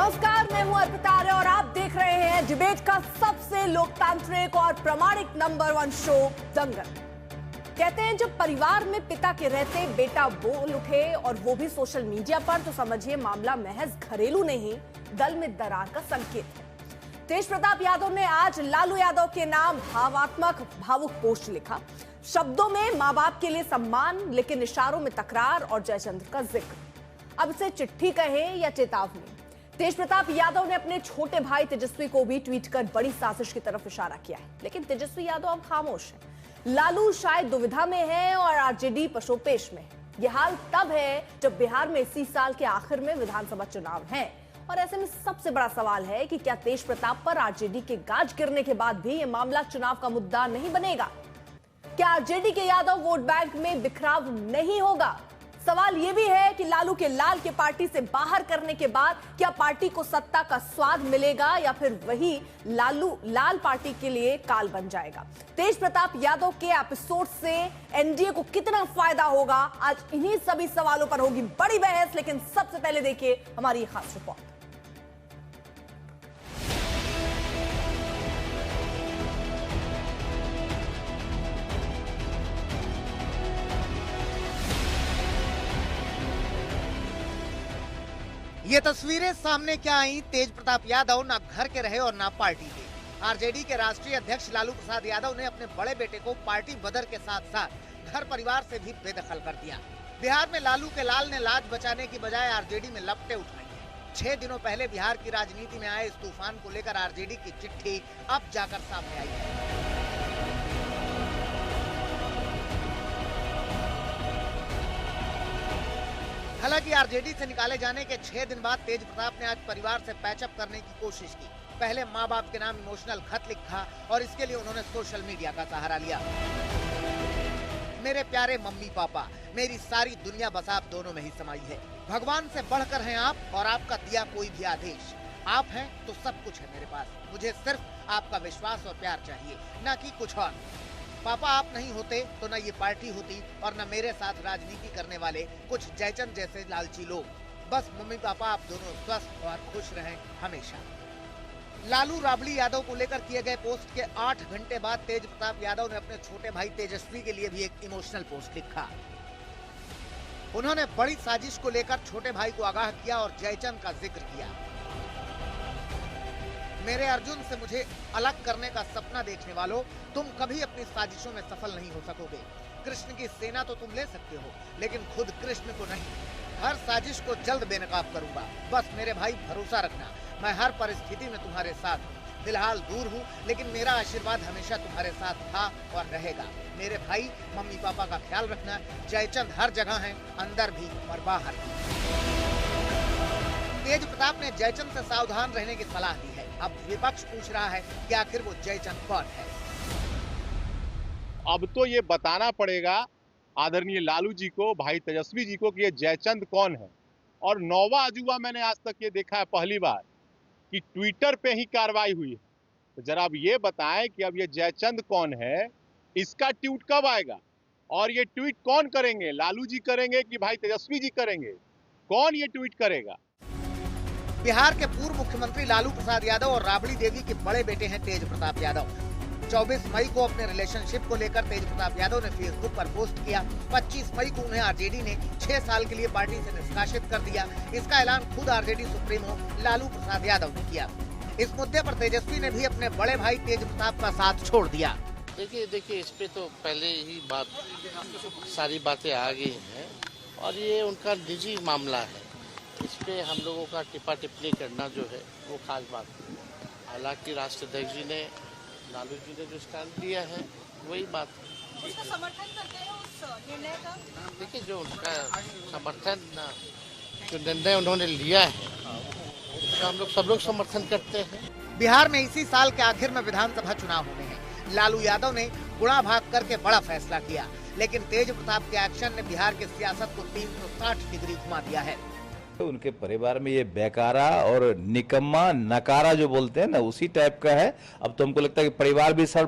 नमस्कार, मैं हूं अर्पिता आर्य और आप देख रहे हैं डिबेट का सबसे लोकतांत्रिक और प्रामाणिक नंबर 1 शो दंगल। कहते हैं जब परिवार में पिता के रहते बेटा बोल उठे और वो भी सोशल मीडिया पर, तो समझिए मामला महज घरेलू नहीं, दल में दरार का संकेत है। तेज प्रताप यादव ने आज लालू यादव के नाम भावात्मक भावुक पोस्ट लिखा। शब्दों में मां बाप के लिए सम्मान, लेकिन इशारों में तकरार और जयचंद्र का जिक्र। अब इसे चिट्ठी कहें या चेतावनी, तेज प्रताप यादव ने अपने छोटे भाई तेजस्वी को भी ट्वीट कर बड़ी साजिश की तरफ इशारा किया है। लेकिन तेजस्वी यादव अब खामोश है। लालू शायद दुविधा में है और आरजेडी पशोपेश में है। यह हाल तब है जब बिहार में इसी साल के आखिर में विधानसभा चुनाव है और ऐसे में सबसे बड़ा सवाल है कि क्या तेज प्रताप पर आरजेडी के गाज गिरने के बाद भी यह मामला चुनाव का मुद्दा नहीं बनेगा? क्या आरजेडी के यादव वोट बैंक में बिखराव नहीं होगा? सवाल यह भी है कि लालू के लाल के पार्टी से बाहर करने के बाद क्या पार्टी को सत्ता का स्वाद मिलेगा या फिर वही लालू लाल पार्टी के लिए काल बन जाएगा? तेज प्रताप यादव के एपिसोड से एनडीए को कितना फायदा होगा? आज इन्हीं सभी सवालों पर होगी बड़ी बहस, लेकिन सबसे पहले देखिए हमारी ये खास रिपोर्ट। ये तस्वीरें सामने क्या आई? तेज प्रताप यादव ना घर के रहे और ना पार्टी के। आरजेडी के राष्ट्रीय अध्यक्ष लालू प्रसाद यादव ने अपने बड़े बेटे को पार्टी बदर के साथ साथ घर परिवार से भी बेदखल कर दिया। बिहार में लालू के लाल ने लाज बचाने की बजाय आरजेडी में लपटें उठाई हैं। 6 दिनों पहले बिहार की राजनीति में आए इस तूफान को लेकर आरजेडी की चिट्ठी अब जाकर सामने आई है। हालांकि आरजेडी से निकाले जाने के 6 दिन बाद तेज प्रताप ने आज परिवार से पैचअप करने की कोशिश की। पहले मां बाप के नाम इमोशनल खत लिखा और इसके लिए उन्होंने सोशल मीडिया का सहारा लिया। मेरे प्यारे मम्मी पापा, मेरी सारी दुनिया बस आप दोनों में ही समाई है। भगवान से बढ़कर हैं आप और आपका दिया कोई भी आदेश। आप हैं तो सब कुछ है मेरे पास। मुझे सिर्फ आपका विश्वास और प्यार चाहिए, न कि कुछ और। पापा आप नहीं होते तो न ये पार्टी होती और न मेरे साथ राजनीति करने वाले कुछ जयचंद जैसे लालची लोग। बस मम्मी पापा आप दोनों स्वस्थ और खुश रहें हमेशा। लालू राबड़ी यादव को लेकर किए गए पोस्ट के 8 घंटे बाद तेज प्रताप यादव ने अपने छोटे भाई तेजस्वी के लिए भी एक इमोशनल पोस्ट लिखा। उन्होंने बड़ी साजिश को लेकर छोटे भाई को आगाह किया और जयचंद का जिक्र किया। मेरे अर्जुन से मुझे अलग करने का सपना देखने वालों, तुम कभी अपनी साजिशों में सफल नहीं हो सकोगे। कृष्ण की सेना तो तुम ले सकते हो, लेकिन खुद कृष्ण को नहीं। हर साजिश को जल्द बेनकाब करूंगा। बस मेरे भाई भरोसा रखना, मैं हर परिस्थिति में तुम्हारे साथ हूँ। फिलहाल दूर हूँ, लेकिन मेरा आशीर्वाद हमेशा तुम्हारे साथ था और रहेगा। मेरे भाई मम्मी पापा का ख्याल रखना। जयचंद हर जगह है, अंदर भी और बाहर भी। तेज प्रताप ने जयचंद से सावधान रहने की सलाह दी है। अब विपक्ष पूछ रहा है कि आखिर वो जयचंद कौन है। अब तो ये बताना पड़ेगा आदरणीय लालू जी को, भाई तेजस्वी जी को, कि ये जयचंद कौन है। और नौवा अजूबा मैंने आज तक ये देखा है पहली बार कि ट्विटर पे ही कार्रवाई हुई है। तो जरा अब ये बताएं कि अब ये जयचंद कौन है, इसका ट्वीट कब आएगा और ये ट्वीट कौन करेंगे? लालू जी करेंगे कि भाई तेजस्वी जी करेंगे? कौन ये ट्वीट करेगा? बिहार के पूर्व मुख्यमंत्री लालू प्रसाद यादव और राबड़ी देवी के बड़े बेटे हैं तेज प्रताप यादव। 24 मई को अपने रिलेशनशिप को लेकर तेज प्रताप यादव ने फेसबुक पर पोस्ट किया। 25 मई को उन्हें आरजेडी ने 6 साल के लिए पार्टी से निष्कासित कर दिया। इसका ऐलान खुद आरजेडी सुप्रीमो लालू प्रसाद यादव ने किया। इस मुद्दे पर तेजस्वी ने भी अपने बड़े भाई तेज प्रताप का साथ छोड़ दिया। देखिए इस पे तो पहले ही सारी बातें आ गई हैं और ये उनका निजी मामला है। इस पे हम लोगों का टिप्पा टिप्पणी करना जो है वो खास बात है। हालांकि राष्ट्रीय अध्यक्ष जी ने, लालू जी ने जो स्टैंड लिया है वही बात है। उसका समर्थन करते हैं उस निर्णय का? देखिए जो उनका समर्थन, जो निर्णय उन्होंने लिया है उसका हम लोग सब लोग समर्थन करते हैं। बिहार में इसी साल के आखिर में विधानसभा चुनाव होने हैं। लालू यादव ने गुणा भाग करके बड़ा फैसला किया, लेकिन तेज प्रताप के एक्शन ने बिहार की सियासत को 360 डिग्री घुमा दिया है। तो उनके परिवार में ये बेकारा और निकम्मा नकारा जो बोलते हैं ना, उसी टाइप का है। अब तो हमको लगता है कि परिवार भी सर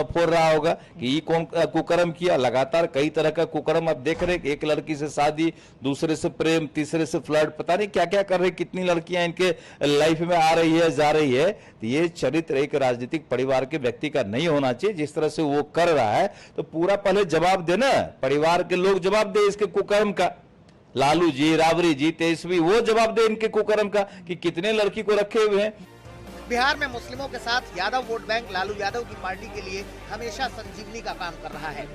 फोड़ रहा होगा कि ये कौन कुकर्म किया। लगातार कई तरह का कुकर्म आप देख रहे हैं, एक लड़की से शादी, दूसरे से प्रेम, तीसरे से फ्लर्ट, पता नहीं क्या क्या कर रहे, कितनी लड़कियां इनके लाइफ में आ रही है, जा रही है। तो ये चरित्र एक राजनीतिक परिवार के व्यक्ति का नहीं होना चाहिए। जिस तरह से वो कर रहा है तो पूरा पहले जवाब देना, परिवार के लोग जवाब दे इसके कुकर्म का। लालू जी, राबड़ी जी, तेजस्वी, वो जवाब दे इनके कुकर्म का कि कितने लड़की को रखे हुए हैं। बिहार में मुस्लिमों के साथ यादव वोट बैंक लालू यादव की पार्टी के लिए हमेशा संजीवनी का काम कर रहा है।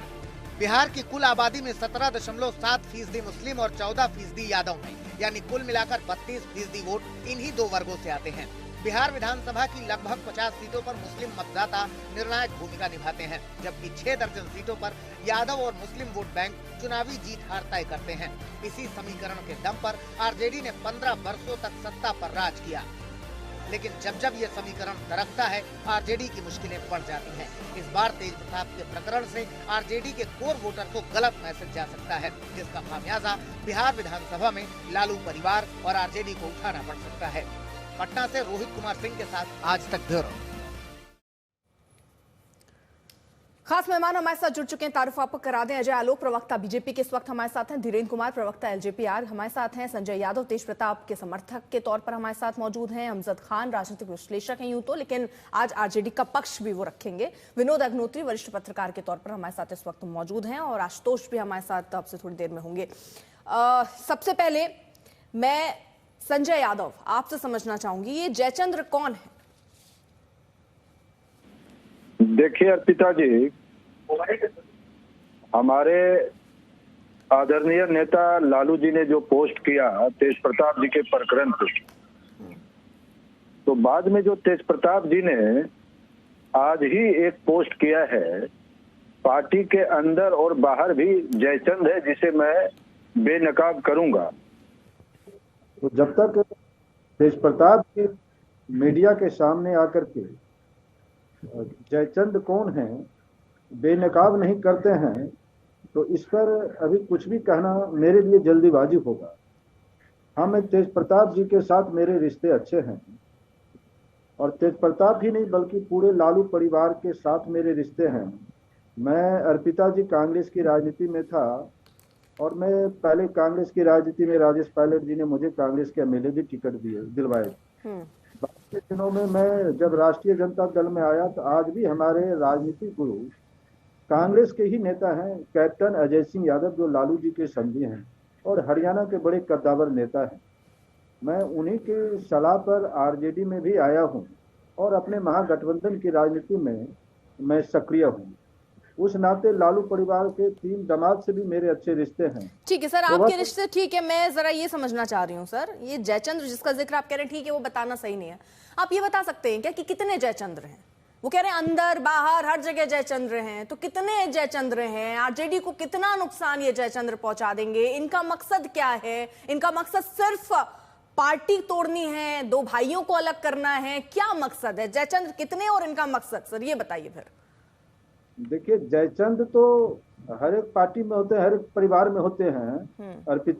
बिहार की कुल आबादी में 17.7% मुस्लिम और 14% यादव हैं, यानी कुल मिलाकर 32% वोट इन्हीं दो वर्गों से आते हैं। बिहार विधानसभा की लगभग 50 सीटों पर मुस्लिम मतदाता निर्णायक भूमिका निभाते हैं, जबकि 6 दर्जन सीटों पर यादव और मुस्लिम वोट बैंक चुनावी जीत हार तय करते हैं। इसी समीकरण के दम पर आरजेडी ने 15 वर्षों तक सत्ता पर राज किया, लेकिन जब जब ये समीकरण दरकता है, आरजेडी की मुश्किलें बढ़ जाती हैं। इस बार तेज प्रताप के प्रकरण से आरजेडी के कोर वोटर को गलत मैसेज जा सकता है, जिसका खामियाजा बिहार विधानसभा में लालू परिवार और आरजेडी को उठाना पड़ सकता है। पटना से रोहित कुमार सिंह के साथ आज तक ब्यूरो। खास मेहमान हमारे साथ जुड़ चुके हैं, तारुफ आपको करा दें। अजय आलोक, प्रवक्ता बीजेपी के इस वक्त हमारे साथ हैं। धीरेन्द्र कुमार, प्रवक्ता एलजेपी-आर हमारे साथ हैं। संजय यादव, तेज प्रताप के समर्थक के तौर पर हमारे साथ मौजूद हैं। अमजद खान, राजनीतिक विश्लेषक हैं यूं तो, लेकिन आज आरजेडी का पक्ष भी वो रखेंगे। विनोद अग्निहोत्री, वरिष्ठ पत्रकार के तौर पर हमारे साथ इस वक्त मौजूद हैं, और आशुतोष भी हमारे साथ अब से थोड़ी देर में होंगे। सबसे पहले मैं संजय यादव आपसे समझना चाहूंगी, ये जयचंद्र कौन है? देखिए अर्पिता जी, हमारे आदरणीय नेता लालू जी ने जो पोस्ट किया तेज प्रताप जी के प्रकरण पे, तो बाद में जो तेज प्रताप जी ने आज ही एक पोस्ट किया है, पार्टी के अंदर और बाहर भी जयचंद है जिसे मैं बेनकाब करूंगा। तो जब तक तेज प्रताप जी मीडिया के सामने आकर के जयचंद कौन है बेनकाब नहीं करते हैं, तो इस पर अभी कुछ भी कहना मेरे लिए जल्दीबाजी होगा। हम तेज प्रताप जी के साथ मेरे रिश्ते अच्छे हैं, और तेज प्रताप ही नहीं बल्कि पूरे लालू परिवार के साथ मेरे रिश्ते हैं। मैं अर्पिता जी कांग्रेस की राजनीति में था, और मैं पहले कांग्रेस की राजनीति में राजेश पायलट जी ने मुझे कांग्रेस के एमएलए भी टिकट दिलवाए। बाद के दिनों में मैं जब राष्ट्रीय जनता दल में आया, तो आज भी हमारे राजनीतिक गुरु कांग्रेस के ही नेता हैं, कैप्टन अजय सिंह यादव, जो लालू जी के समधी हैं और हरियाणा के बड़े कद्दावर नेता हैं। मैं उन्हीं की सलाह पर आरजेडी में भी आया हूं, और अपने महागठबंधन की राजनीति में मैं सक्रिय हूं। उस नाते लालू परिवार के 3 दामाद से भी मेरे अच्छे रिश्ते हैं। ठीक है सर, तो आपके रिश्ते ठीक है। मैं जरा ये समझना चाह रही हूँ सर, ये जयचंद्र जिसका जिक्र आप कह रहे हैं, ठीक है वो बताना सही नहीं है, आप ये बता सकते हैं क्या कि कितने जयचंद्र हैं? वो कह रहे हैं अंदर बाहर हर जगह जयचंद्र हैं, तो कितने जयचंद्र हैं? आरजेडी को कितना नुकसान ये जयचंद्र पहुंचा देंगे? इनका मकसद क्या है? इनका मकसद सिर्फ पार्टी तोड़नी है, 2 भाइयों को अलग करना है, क्या मकसद है? जयचंद्र कितने और इनका मकसद सर ये बताइए फिर। देखिए, जयचंद तो हर एक पार्टी में होते हैं, हर एक परिवार में होते हैं अर्पित,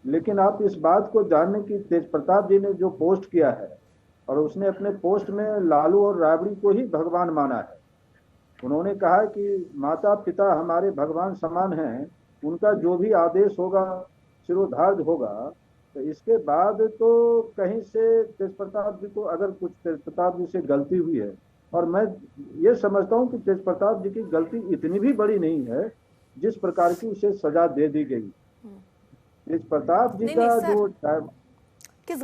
लेकिन आप इस बात को जानने की तेज प्रताप जी ने जो पोस्ट किया है, और उसने अपने पोस्ट में लालू और राबड़ी को ही भगवान माना है। उन्होंने कहा कि माता पिता हमारे भगवान समान हैं, उनका जो भी आदेश होगा शिरोधार्य होगा। तो इसके बाद तो कहीं से तेज प्रताप जी को, अगर कुछ तेज प्रताप जी से गलती हुई है, और मैं ये समझता हूं कि तेज प्रताप जी की गलती इतनी भी बड़ी नहीं है जिस प्रकार की उसे सजा दे दी गई। तेज प्रताप जी का जो किस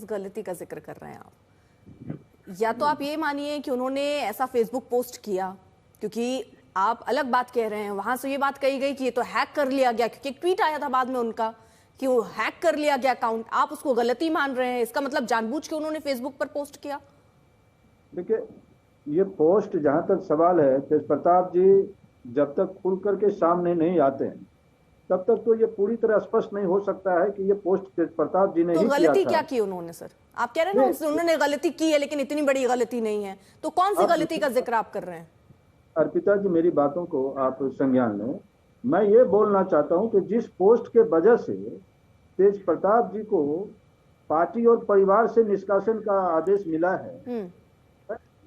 गलती का जिक्र कर रहे हैं आप? या तो आप ये मानिए कि उन्होंने ऐसा फेसबुक पोस्ट किया, क्योंकि आप अलग बात कह रहे हैं, वहां से ये बात कही गई कि ये तो हैक कर लिया गया, क्योंकि एक ट्वीट आया था बाद में उनका कि वो हैक कर लिया गया अकाउंट, आप उसको गलती मान रहे हैं। इसका मतलब जानबूझ के उन्होंने फेसबुक पर पोस्ट किया? देखिए, ये पोस्ट जहां तक सवाल है, तेज प्रताप जी जब तक खुल करके सामने नहीं आते हैं तब तक तो ये पूरी तरह स्पष्ट नहीं हो सकता है कि ये पोस्ट तेज प्रताप जी ने ही किया था। गलती क्या की उन्होंने सर? आप कह रहे हैं ना उन्होंने गलती की है, लेकिन इतनी बड़ी गलती नहीं है, तो कौन सी गलती का जिक्र आप कर रहे हैं? अर्पिता जी, मेरी बातों को आप संज्ञान लें। मैं ये बोलना चाहता हूं कि जिस पोस्ट के वजह से तेज प्रताप जी को पार्टी और परिवार से निष्कासन का आदेश मिला है,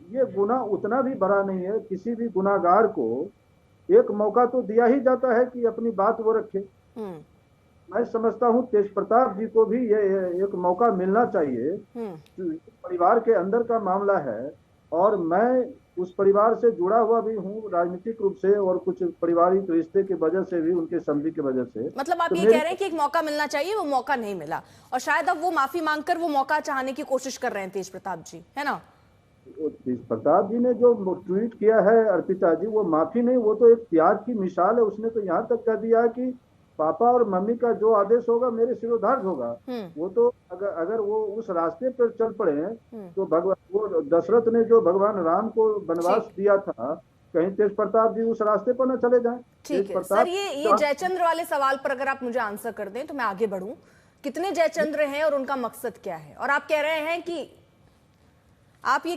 ये गुनाह उतना भी बड़ा नहीं है। किसी भी गुनाहगार को एक मौका तो दिया ही जाता है कि अपनी बात वो रखे। मैं समझता हूँ तेज प्रताप जी को भी ये एक मौका मिलना चाहिए। परिवार के अंदर का मामला है और मैं उस परिवार से जुड़ा हुआ भी हूँ राजनीतिक रूप से और कुछ पारिवारिक रिश्ते की वजह से भी, उनके समझी की वजह से। मतलब आप तो ये कह रहे हैं कि एक मौका मिलना चाहिए, वो मौका नहीं मिला और शायद अब वो माफी मांगकर वो मौका चाहने की कोशिश कर रहे हैं तेज प्रताप जी, है ना? तेज प्रताप जी ने जो ट्वीट किया है अर्पिता जी, वो माफी नहीं, वो तो एक त्याग की मिसाल है। उसने तो यहाँ तक कह दिया कि पापा और मम्मी का जो आदेश होगा मेरे सिरोधार्य होगा। वो तो अगर वो उस रास्ते पर चल पड़े तो भगवान, वो दशरथ ने जो भगवान राम को वनवास दिया था, कहीं तेज प्रताप जी उस रास्ते पर न चले जाएं। ठीक है सर, ये जयचंद्र वाले सवाल पर अगर आप मुझे आंसर कर दें तो मैं आगे बढ़ूं। कितने जयचंद्र हैं और उनका मकसद क्या है? और आप ये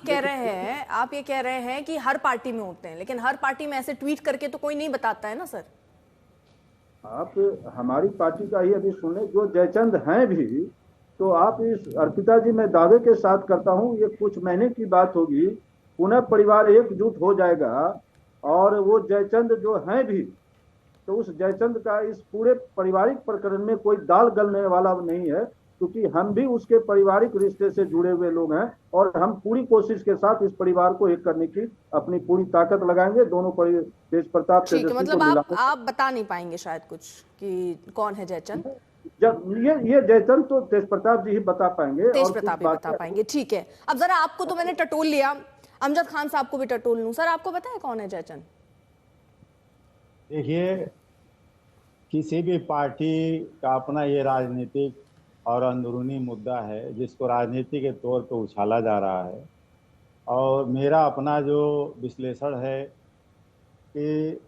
कह रहे हैं कि हर पार्टी में होते हैं, लेकिन हर पार्टी में ऐसे ट्वीट करके तो कोई नहीं बताता है ना सर। आप हमारी पार्टी का ही अभी सुने, जो जयचंद हैं भी, तो आप इस अर्पिता जी मैं दावे के साथ करता हूं, ये कुछ महीने की बात होगी, पुनः परिवार एकजुट हो जाएगा और वो जयचंद जो हैं भी, तो उस जयचंद का इस पूरे पारिवारिक प्रकरण में कोई दाल गलने वाला नहीं है, क्योंकि हम भी उसके पारिवारिक रिश्ते से जुड़े हुए लोग हैं और हम पूरी कोशिश के साथ इस परिवार को एक करने की अपनी पूरी ताकत लगाएंगे। दोनों तेज प्रताप से मतलब आप बता नहीं पाएंगे शायद कुछ कि कौन है जयचंद? जब ये जयचंद तो तेज प्रताप जी ही बता पाएंगे, तेज प्रताप ही बता पाएंगे। ठीक है, अब जरा आपको तो मैंने टटोल लिया, अमजद खान साहब को भी टटोल लूं। सर आपको पता है कौन है जयचंद? देखिए, किसी भी पार्टी का अपना ये राजनीतिक और अंदरूनी मुद्दा है जिसको राजनीति के तौर पे उछाला जा रहा है, और मेरा अपना जो विश्लेषण है कि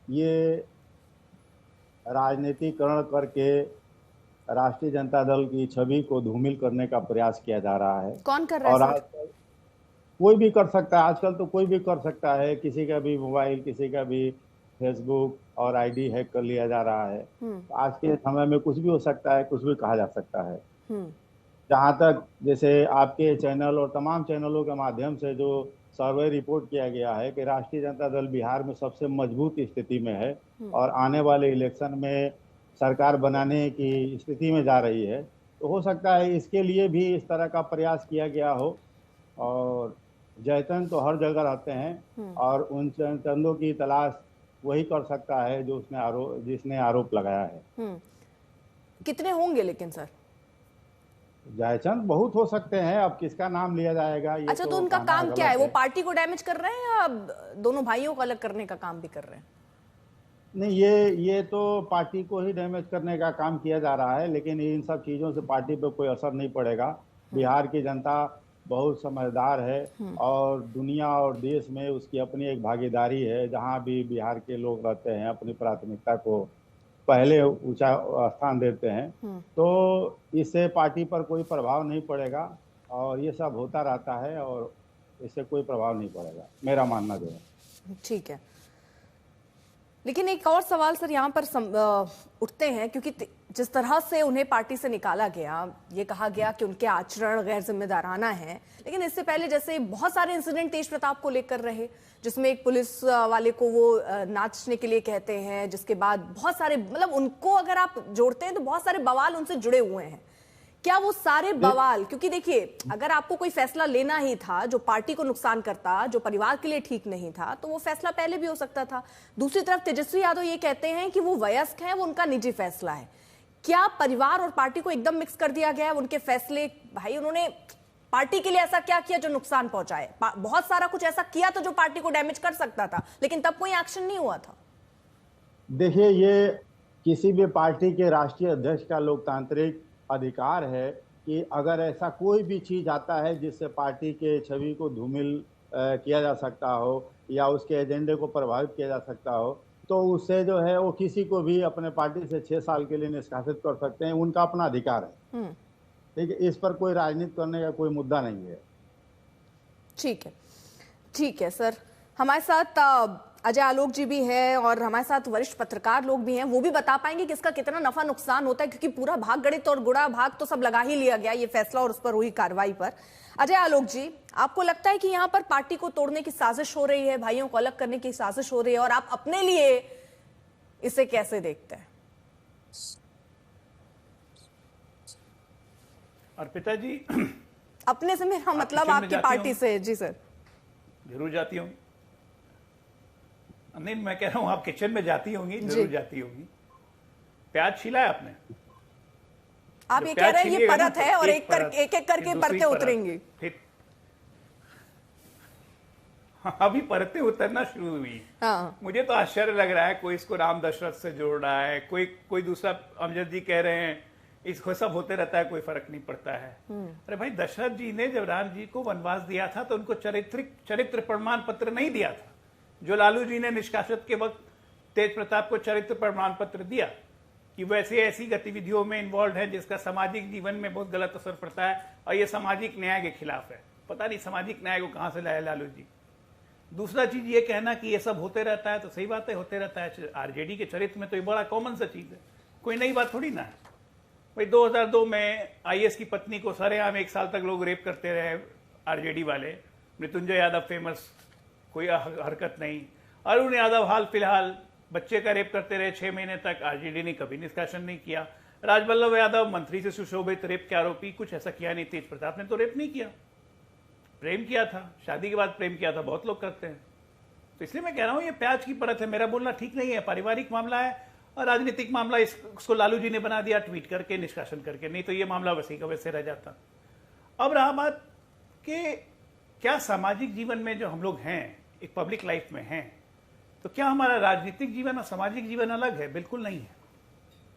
ये राजनीतिकरण करके राष्ट्रीय जनता दल की छवि को धूमिल करने का प्रयास किया जा रहा है। कौन कर रहा है? और आजकल कोई भी कर सकता है, आजकल तो कोई भी कर सकता है, किसी का भी मोबाइल, किसी का भी फेसबुक और आईडी हैक कर लिया जा रहा है। तो आज के समय में कुछ भी हो सकता है, कुछ भी कहा जा सकता है। जहाँ तक जैसे आपके चैनल और तमाम चैनलों के माध्यम से जो सर्वे रिपोर्ट किया गया है कि राष्ट्रीय जनता दल बिहार में सबसे मजबूत स्थिति में है और आने वाले इलेक्शन में सरकार बनाने की स्थिति में जा रही है, तो हो सकता है इसके लिए भी इस तरह का प्रयास किया गया हो। और जयचंद तो हर जगह रहते हैं और उन चंदों की तलाश वही कर सकता है जो जिसने आरोप लगाया है। कितने होंगे लेकिन सर? जयचंद बहुत हो सकते हैं, अब किसका नाम लिया जाएगा ये। अच्छा, तो उनका काम क्या है? वो पार्टी को डैमेज कर रहे हैं या दोनों भाइयों को अलग करने का काम भी कर रहे हैं? नहीं, ये तो पार्टी को ही डैमेज करने का काम किया जा रहा है, लेकिन इन सब चीजों से पार्टी पे कोई असर नहीं पड़ेगा। बिहार की जनता बहुत समझदार है और दुनिया और देश में उसकी अपनी एक भागीदारी है। जहां भी बिहार के लोग रहते हैं अपनी प्राथमिकता को पहले ऊंचा स्थान देते हैं, तो इससे पार्टी पर कोई प्रभाव नहीं पड़ेगा और ये सब होता रहता है और इससे कोई प्रभाव नहीं पड़ेगा, मेरा मानना जो है। ठीक है, लेकिन एक और सवाल सर यहाँ पर उठते हैं, क्योंकि जिस तरह से उन्हें पार्टी से निकाला गया, ये कहा गया कि उनके आचरण गैर जिम्मेदाराना है, लेकिन इससे पहले जैसे बहुत सारे इंसिडेंट तेज प्रताप को लेकर रहे, जिसमें एक पुलिस वाले को वो नाचने के लिए कहते हैं, जिसके बाद बहुत सारे, मतलब उनको अगर आप जोड़ते हैं तो बहुत सारे बवाल उनसे जुड़े हुए हैं। क्या वो सारे बवाल, क्योंकि देखिए अगर आपको कोई फैसला लेना ही था जो पार्टी को नुकसान करता, जो परिवार के लिए ठीक नहीं था, तो वो फैसला पहले भी हो सकता था। दूसरी तरफ तेजस्वी यादव ये कहते हैं कि वो वयस्क हैं, वो उनका निजी फैसला है। क्या परिवार और पार्टी को एकदम मिक्स कर दिया गया है? उनके फैसले, भाई उन्होंने पार्टी के लिए ऐसा क्या किया जो नुकसान पहुंचाए? बहुत सारा कुछ ऐसा किया तो जो पार्टी को डैमेज कर सकता था, लेकिन तब कोई एक्शन नहीं हुआ था। देखिए, ये किसी भी पार्टी के राष्ट्रीय अध्यक्ष का लोकतांत्रिक अधिकार है कि अगर ऐसा कोई भी चीज आता है जिससे पार्टी के छवि को धूमिल किया जा सकता हो या उसके एजेंडे को प्रभावित किया जा सकता हो, तो उससे जो है वो किसी को भी अपने पार्टी से 6 साल के लिए निष्कासित कर सकते हैं, उनका अपना अधिकार है। ठीक है, इस पर कोई राजनीति करने का कोई मुद्दा नहीं है। ठीक है, ठीक है सर। हमारे साथ अजय आलोक जी भी है और हमारे साथ वरिष्ठ पत्रकार लोग भी हैं, वो भी बता पाएंगे कि इसका कितना नफा नुकसान होता है, क्योंकि पूरा भाग गणित और गुणा भाग तो सब लगा ही लिया गया ये फैसला और उस पर हुई कार्रवाई पर। अजय आलोक जी, आपको लगता है कि यहाँ पर पार्टी को तोड़ने की साजिश हो रही है, भाइयों को अलग करने की साजिश हो रही है, और आप अपने लिए इसे कैसे देखते हैं? अर्पिता जी, अपने से मेरा मतलब आपकी पार्टी से। जी सर। जरूर जाती होंगी। नहीं, मैं कह रहा हूं आप किचन में जाती होंगी, जरूर जाती होंगी। प्याज छीला है आपने? आप ये कह रहे हैं ये परत है और एक एक करके परतें उतरेंगी। फिर अभी परतें उतरना शुरू हुई। हाँ। मुझे तो आश्चर्य लग रहा है, कोई इसको राम दशरथ से जोड़ रहा है, कोई दूसरा। अमजद जी कह रहे हैं इसको सब होते रहता है, कोई फर्क नहीं पड़ता है। अरे भाई, दशरथ जी ने जब राम जी को वनवास दिया था तो उनको चरित्र प्रमाण पत्र नहीं दिया था, जो लालू जी ने निष्कासित के वक्त तेज प्रताप को चरित्र प्रमाण पत्र दिया कि वैसे ऐसी गतिविधियों में इन्वॉल्व है जिसका सामाजिक जीवन में बहुत गलत असर पड़ता है और ये सामाजिक न्याय के खिलाफ है। पता नहीं सामाजिक न्याय को कहां से लाया लालू जी। दूसरा चीज ये कहना कि ये सब होते रहता है, तो सही बात है, होते रहता है। आरजेडी के चरित्र में तो ये बड़ा कॉमन सा चीज है, कोई नई बात थोड़ी ना है भाई। 2002 में आईएएस की पत्नी को सरेआम 1 साल तक लोग रेप करते रहे आरजेडी वाले। मृत्युंजय यादव फेमस, कोई हरकत नहीं। अरुण यादव हाल फिलहाल बच्चे का रेप करते रहे 6 महीने तक, आरजेडी ने कभी निष्कासन नहीं किया। राजवल्लभ यादव मंत्री से सुशोभित रेप के आरोपी, कुछ ऐसा किया नहीं। तेज प्रताप ने तो रेप नहीं किया, प्रेम किया था, शादी के बाद प्रेम किया था, बहुत लोग करते हैं। तो इसलिए मैं कह रहा हूं ये प्याज की परत है। मेरा बोलना ठीक नहीं है, पारिवारिक मामला है और राजनीतिक मामला। इसको लालू जी ने बना दिया ट्वीट करके, निष्कासन करके, नहीं तो ये मामला वैसे का वैसे रह जाता। अब रहा बात कि क्या सामाजिक जीवन में जो हम लोग हैं, एक पब्लिक लाइफ में हैं, तो क्या हमारा राजनीतिक जीवन और सामाजिक जीवन अलग है? बिल्कुल नहीं है,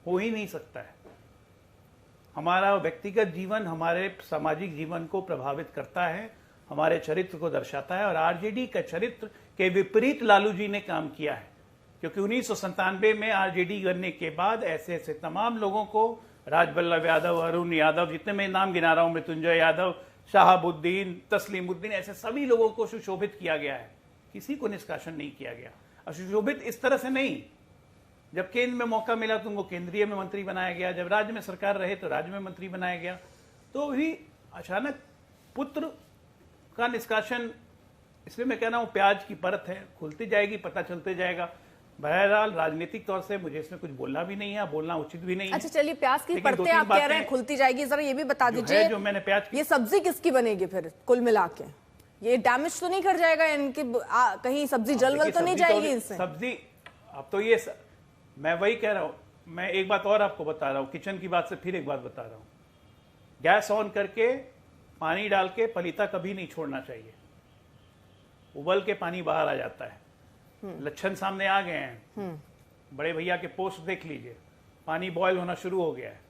हो ही नहीं सकता है। हमारा व्यक्तिगत जीवन हमारे सामाजिक जीवन को प्रभावित करता है, हमारे चरित्र को दर्शाता है। और आरजेडी का चरित्र के विपरीत लालू जी ने काम किया है, क्योंकि 1997 में आरजेडी बनने के बाद ऐसे ऐसे तमाम लोगों को, राजवल्लभ यादव, अरुण यादव, जितने मैं नाम गिना रहा हूं, मृत्युंजय यादव, शहाबुद्दीन, तस्लीमुद्दीन, ऐसे सभी लोगों को सुशोभित किया गया है, किसी को निष्कासन नहीं किया गया। और सुशोभित इस तरह से नहीं, जब केंद्र में मौका मिला तो उनको केंद्रीय में मंत्री बनाया गया, जब राज्य में सरकार रहे तो राज्य में मंत्री बनाया गया। तो भी अचानक पुत्र का निष्कासन, इसलिए मैं कह रहा हूं प्याज की परत है, खुलती जाएगी, पता चलते जाएगा। बहरहाल राजनीतिक तौर से मुझे इसमें कुछ बोलना भी नहीं है, बोलना उचित भी नहीं है। अच्छा चलिए, प्याज की परतें आप कह रहे हैं खुलती जाएगी, जरा ये भी बता दीजिए जो मैंने प्याज, ये सब्जी किसकी बनेगी फिर कुल मिला के? ये डैमेज तो नहीं कर जाएगा इनकी, कहीं सब्जी जलवल तो नहीं जाएगी इससे? सब्जी अब तो ये मैं वही कह रहा हूं। मैं एक बात और आपको बता रहा हूं, किचन की बात से फिर एक बात बता रहा हूं। गैस ऑन करके पानी डाल के पलीता कभी नहीं छोड़ना चाहिए, उबल के पानी बाहर आ जाता है। लक्षण सामने आ गए हैं, बड़े भैया के पोस्ट देख लीजिए, पानी बॉयल होना शुरू हो गया है।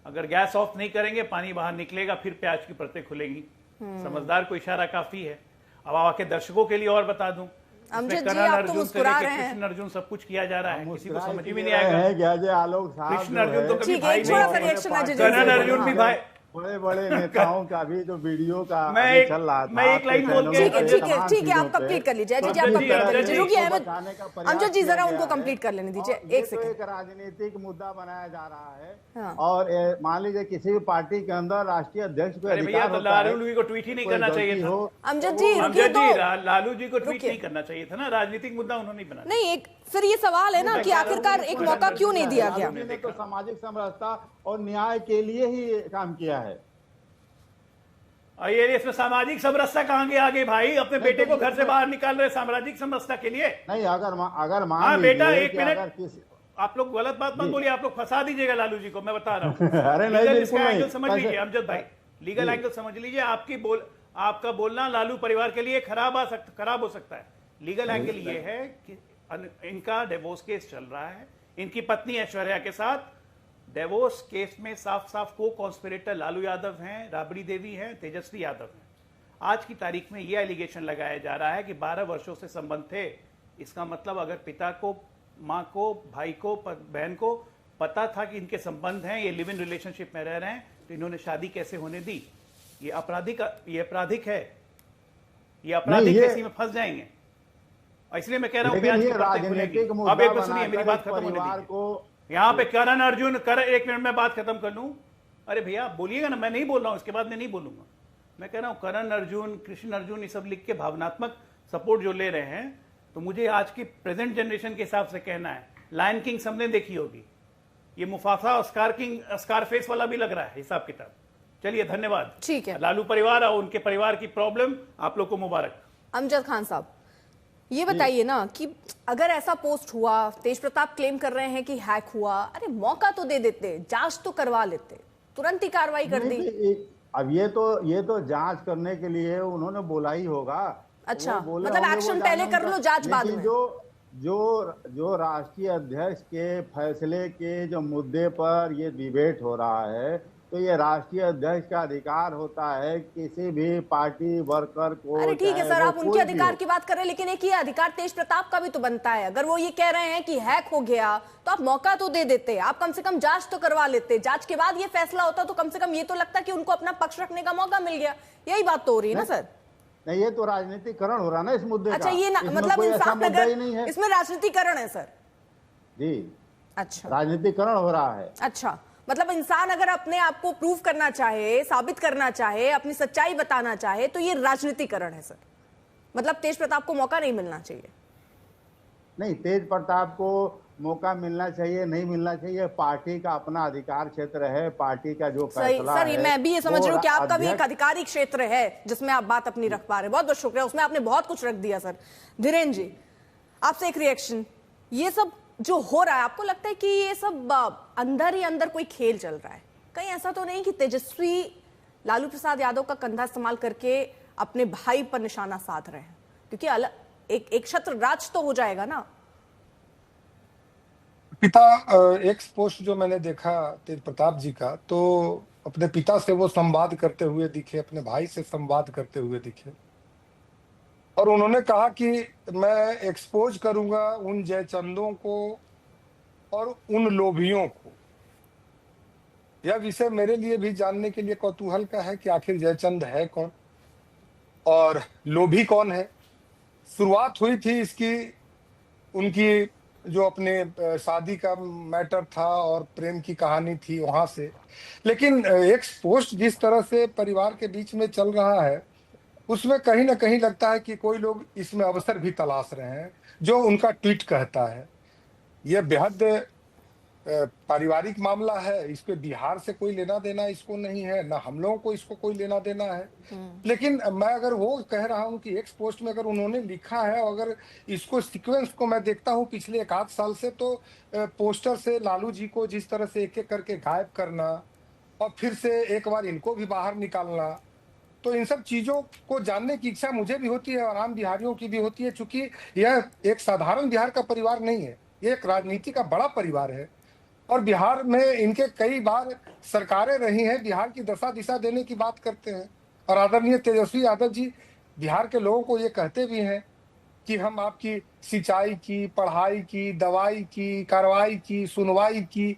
अगर गैस ऑफ नहीं करेंगे पानी बाहर निकलेगा, फिर प्याज की परतें खुलेंगी। समझदार को इशारा काफी है। अब आके दर्शकों के लिए और बता दूं, करण अर्जुन से लेकर कृष्ण अर्जुन सब कुछ किया जा रहा है, किसी को समझ भी नहीं आएगा। कृष्ण अर्जुन तो कभी भाई नहीं, करण अर्जुन भी भाई, बड़े बड़े नेताओं का भी जो वीडियो का चल रहा था, मैं एक लाइन बोल के, ठीक है आप कंप्लीट कर लीजिए। जी आप कंप्लीट कर लीजिए, रुकिए अमजद जी, जरा उनको कंप्लीट कर लेने दीजिए, एक सेकंड। एक राजनीतिक मुद्दा बनाया जा रहा है और मान लीजिए किसी भी पार्टी के अंदर राष्ट्रीय अध्यक्ष को अधिकार होता है, लालू जी को ट्वीट ही नहीं करना चाहिए था। अमजद जी, लालू जी को ट्वीट नहीं करना चाहिए था ना, राजनीतिक मुद्दा उन्होंने बनाया। नहीं, एक फिर ये सवाल है ना कि आखिरकार एक मौका क्यों नहीं दिया गया? तो सामाजिक समरसता और न्याय के लिए ही काम किया है। ये इसमें सामाजिक समरसता कहां गए आगे भाई? अपने बेटे को घर से बाहर निकाल रहे सामाजिक समरसता के लिए? नहीं, अगर मान हाँ बेटा, एक मिनट, आप लोग गलत बात मत बोलिए, आप लोग फंसा दीजिएगा लालू जी को, मैं बता रहा हूँ। अरे नहीं, इसका एंगल समझ लीजिए अमजद भाई, लीगल एंगल समझ लीजिए। आपका बोलना लालू परिवार के लिए खराब हो सकता है। लीगल एंगल ये है कि इनका डिवोर्स केस चल रहा है, इनकी पत्नी ऐश्वर्या के साथ डिवोर्स केस में साफ साफ को कॉन्स्पिरेटर लालू यादव हैं, राबड़ी देवी हैं, तेजस्वी यादव हैं। आज की तारीख में यह एलिगेशन लगाया जा रहा है कि 12 वर्षों से संबंध थे। इसका मतलब अगर पिता को, माँ को, भाई को, बहन को पता था कि इनके संबंध हैं, ये लिव इन रिलेशनशिप में रह रहे हैं, तो इन्होंने शादी कैसे होने दी? ये आपराधिक है, ये आपराधिक केसी में फंस जाएंगे। इसलिए मैं कह रहा हूँ लेकिन प्याज ये की परतें राजनीतिक खुलेंगी। मुद्दा अब एक बात सुनिए, मेरी बनाकर बात इस खत्म होने परिवार दीजिए। को यहाँ पे करण अर्जुन एक मिनट में बात खत्म कर लूं। अरे भैया आप बोलिएगा ना, मैं नहीं बोल रहा हूं, इसके बाद मैं नहीं बोलूंगा। मैं कह रहा हूं करण अर्जुन, कृष्ण अर्जुन, ये सब लिख के भावनात्मक सपोर्ट जो ले रहे हैं, तो मुझे आज की प्रेजेंट जनरेशन के हिसाब से कहना है, लायन किंग सबने देखी होगी, ये मुफासा स्कारफेस वाला भी लग रहा है हिसाब किताब। चलिए धन्यवाद। ठीक है, लालू परिवार और उनके परिवार की प्रॉब्लम, आप लोग को मुबारक। अमजद खान साहब, ये बताइए ना कि अगर ऐसा पोस्ट हुआ, तेज प्रताप क्लेम कर रहे हैं कि हैक हुआ, अरे मौका तो दे देते, जांच तो करवा लेते, तुरंत ही कार्रवाई कर दी। अब ये तो जांच करने के लिए उन्होंने बोला ही होगा। अच्छा, मतलब एक्शन पहले कर लो, जांच बाद में। जो राष्ट्रीय अध्यक्ष के फैसले के जो मुद्दे पर ये डिबेट हो रहा है, तो ये राष्ट्रीय अध्यक्ष का अधिकार होता है किसी भी पार्टी वर्कर को। अरे ठीक है सर, आप उनके अधिकार की बात कर रहे हैं, लेकिन एक ये अधिकार तेज प्रताप का भी तो बनता है। अगर वो ये कह रहे हैं कि हैक हो गया, तो आप मौका तो दे देते, आप कम से कम जांच तो करवा लेते, जांच के बाद ये फैसला होता तो कम से कम ये तो लगता कि उनको अपना पक्ष रखने का मौका मिल गया। यही बात तो हो रही है ना सर? नहीं, ये तो राजनीतिकरण हो रहा है ना इस मुद्दे का। अच्छा, ये मतलब इंसाफ नगर इसमें राजनीतिकरण है सर जी? अच्छा, राजनीतिकरण हो रहा है। अच्छा, मतलब इंसान अगर अपने आप को प्रूव करना चाहे, साबित करना चाहे, अपनी सच्चाई बताना चाहे, तो ये राजनीतिकरण है सर। मतलब तेज प्रताप को मौका नहीं मिलना चाहिए। नहीं, तेज प्रताप को मौका मिलना चाहिए, नहीं मिलना चाहिए, पार्टी का अपना अधिकार क्षेत्र है, पार्टी का जो फैसला सर, है। मैं भी ये समझ रही हूँ कि आपका भी एक आधिकारिक क्षेत्र है जिसमें आप बात अपनी रख पा रहे हैं। बहुत बहुत शुक्रिया, उसमें आपने बहुत कुछ रख दिया सर। धीरेन्द्र जी, आपसे एक रिएक्शन, ये सब जो हो रहा है, आपको लगता है कि ये सब अंदर ही अंदर कोई खेल चल रहा है? कहीं ऐसा तो नहीं कि तेजस्वी लालू प्रसाद यादव का कंधा इस्तेमाल करके अपने भाई पर निशाना साध रहे हैं? क्योंकि एक छत्र राज तो हो जाएगा ना। पिता एक पोस्ट जो मैंने देखा तेज प्रताप जी का, तो अपने पिता से वो संवाद करते हुए दिखे, अपने भाई से संवाद करते हुए दिखे, और उन्होंने कहा कि मैं एक्सपोज करूंगा उन जयचंदों को और उन लोभियों को। यह विषय मेरे लिए भी जानने के लिए कौतूहल का है कि आखिर जयचंद है कौन और लोभी कौन है। शुरुआत हुई थी इसकी उनकी जो अपने शादी का मैटर था और प्रेम की कहानी थी वहां से, लेकिन एक पोस्ट जिस तरह से परिवार के बीच में चल रहा है, उसमें कहीं ना कहीं लगता है कि कोई लोग इसमें अवसर भी तलाश रहे हैं। जो उनका ट्वीट कहता है, यह बेहद पारिवारिक मामला है, इस पे बिहार से कोई लेना देना इसको नहीं है, ना हम लोगों को इसको कोई लेना देना है। लेकिन मैं अगर वो कह रहा हूं कि एक पोस्ट में अगर उन्होंने लिखा है, अगर इसको सीक्वेंस को मैं देखता हूं पिछले 1 आध साल से, तो पोस्टर से लालू जी को जिस तरह से एक एक करके गायब करना और फिर से एक बार इनको भी बाहर निकालना, तो इन सब चीजों को जानने की इच्छा मुझे भी होती है और आम बिहारियों की भी होती है। चूंकि यह एक साधारण बिहार का परिवार नहीं है, ये एक राजनीति का बड़ा परिवार है और बिहार में इनके कई बार सरकारें रही हैं, बिहार की दशा दिशा देने की बात करते हैं। और आदरणीय तेजस्वी यादव जी बिहार के लोगों को ये कहते भी हैं कि हम आपकी सिंचाई की, पढ़ाई की, दवाई की, कार्रवाई की, सुनवाई की,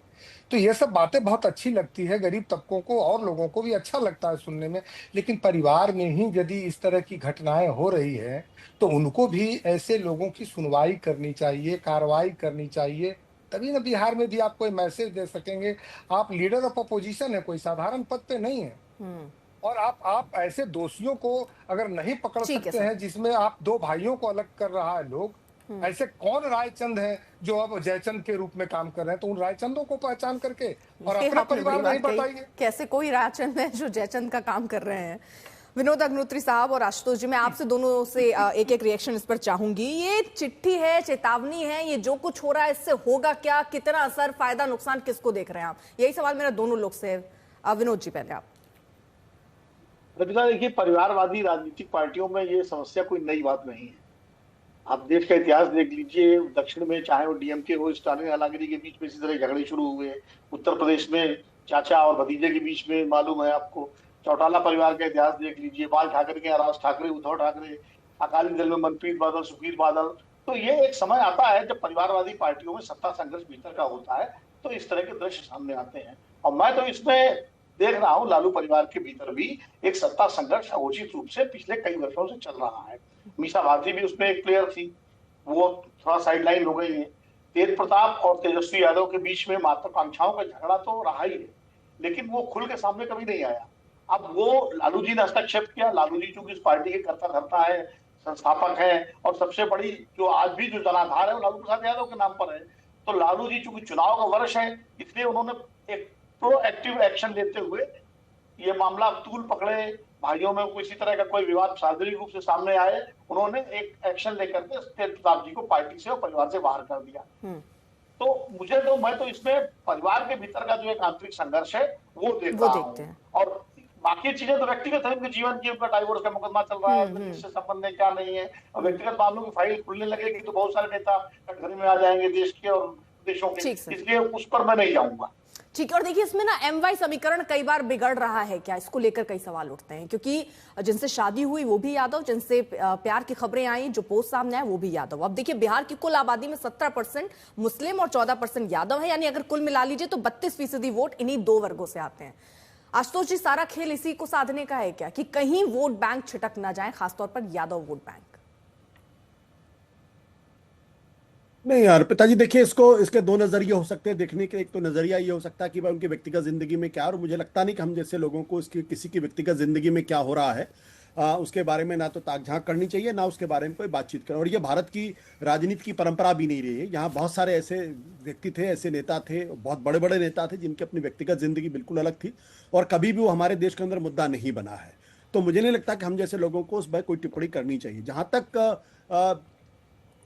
तो ये सब बातें बहुत अच्छी लगती है, गरीब तबकों को और लोगों को भी अच्छा लगता है सुनने में। लेकिन परिवार में ही यदि इस तरह की घटनाएं हो रही है, तो उनको भी ऐसे लोगों की सुनवाई करनी चाहिए, कार्रवाई करनी चाहिए, तभी ना बिहार में भी आप कोई मैसेज दे सकेंगे। आप लीडर ऑफ अपोजिशन है, कोई साधारण पद पे नहीं है, और आप ऐसे दोषियों को अगर नहीं पकड़ सकते हैं, जिसमें आप 2 भाइयों को अलग कर रहा है लोग, ऐसे कौन रायचंद है जो अब जयचंद के रूप में काम कर रहे हैं, तो उन रायचंदों को पहचान करके और अपना परिवार नहीं बताइए। कैसे कोई रायचंद है जो जयचंद का काम कर रहे हैं? विनोद अग्निहोत्री साहब और आशुतोष जी, मैं आपसे दोनों से एक एक रिएक्शन इस पर चाहूंगी। ये चिट्ठी है, चेतावनी है, ये जो कुछ हो रहा है इससे होगा क्या, कितना असर, फायदा, नुकसान किसको देख रहे हैं आप? यही सवाल मेरा दोनों लोग से है। विनोद जी पहले आप। रविका, देखिए, परिवारवादी राजनीतिक पार्टियों में ये समस्या कोई नई बात नहीं है। आप देश का इतिहास देख लीजिए, दक्षिण में चाहे वो डीएमके हो, स्टालिन अलागिरी के बीच में इसी तरह झगड़े शुरू हुए। उत्तर प्रदेश में चाचा और भतीजे के बीच में मालूम है आपको। चौटाला परिवार का इतिहास देख लीजिए, बाल ठाकरे के राज ठाकरे, उद्धव ठाकरे, अकाली दल में मनप्रीत बादल, सुखबीर बादल। तो ये एक समय आता है जब परिवारवादी पार्टियों में सत्ता संघर्ष भीतर का होता है, तो इस तरह के दृश्य सामने आते हैं। और मैं तो इसमें देख रहा हूं लालू परिवार के भीतर भी एक सत्ता संघर्ष उचित रूप से पिछले कई वर्षों से चल रहा है। मीसा भारती भी उसमें एक प्लेयर थी, वो थोड़ा साइडलाइन हो गई है। तेज प्रताप और तेजस्वी यादव के बीच में महत्वाकांक्षाओं का झगड़ा तो रहा ही है, लेकिन वो खुल के सामने कभी नहीं आया। अब वो लालू जी ने हस्तक्षेप किया। लालू जी चूंकि इस पार्टी के कर्ता धर्ता है, संस्थापक है, और सबसे बड़ी जो आज भी जो जनाधार है वो लालू प्रसाद यादव के नाम पर है। तो लालू जी चूंकि चुनाव का वर्ष है, इसलिए उन्होंने एक प्रोएक्टिव एक्शन लेते हुए ये मामला तूल पकड़े, भाइयों में किसी तरह का कोई विवाद सार्वजनिक रूप से सामने आए, उन्होंने एक एक्शन लेकर के तेज प्रताप जी को पार्टी से और परिवार से बाहर कर दिया। तो मैं तो इसमें परिवार के भीतर का जो एक आंतरिक संघर्ष है वो देख रहा हूँ। और बाकी चीजें तो व्यक्तिगत है, उनके जीवन की, उनका डाइवोर्स का मुकदमा चल रहा है, इससे संबंध है क्या नहीं है, और व्यक्तिगत मामलों की फाइल खुलने लगेगी तो बहुत सारे नेता कटघरे में आ जाएंगे देश के और देशों के, इसलिए उस पर मैं नहीं जाऊंगा। ठीक है। और देखिए इसमें ना MY समीकरण कई बार बिगड़ रहा है क्या, इसको लेकर कई सवाल उठते हैं, क्योंकि जिनसे शादी हुई वो भी यादव, जिनसे प्यार की खबरें आई, जो पोस्ट सामने आए वो भी यादव। अब देखिए बिहार की कुल आबादी में 17% मुस्लिम और 14% यादव है, यानी अगर कुल मिला लीजिए तो 32% वोट इन्हीं दो वर्गों से आते हैं। आशुतोष जी, सारा खेल इसी को साधने का है क्या, कि कहीं वोट बैंक छिटक ना जाए, खासतौर पर यादव वोट बैंक? नहीं यार पिताजी, देखिए इसके दो नजरिए हो सकते हैं देखने के। एक तो नजरिया ये हो सकता है कि भाई उनकी व्यक्तिगत जिंदगी में क्या, और मुझे लगता नहीं कि हम जैसे लोगों को किसी की व्यक्तिगत जिंदगी में क्या हो रहा है उसके बारे में ना तो ताक-झांक करनी चाहिए, ना उसके बारे में कोई बातचीत करें। और ये भारत की राजनीति की परंपरा भी नहीं रही है। यहाँ बहुत सारे ऐसे व्यक्ति थे, ऐसे नेता थे, बहुत बड़े बड़े नेता थे जिनकी अपनी व्यक्तिगत जिंदगी बिल्कुल अलग थी, और कभी भी वो हमारे देश के अंदर मुद्दा नहीं बना है। तो मुझे नहीं लगता कि हम जैसे लोगों को उस पर कोई टिप्पणी करनी चाहिए। जहाँ तक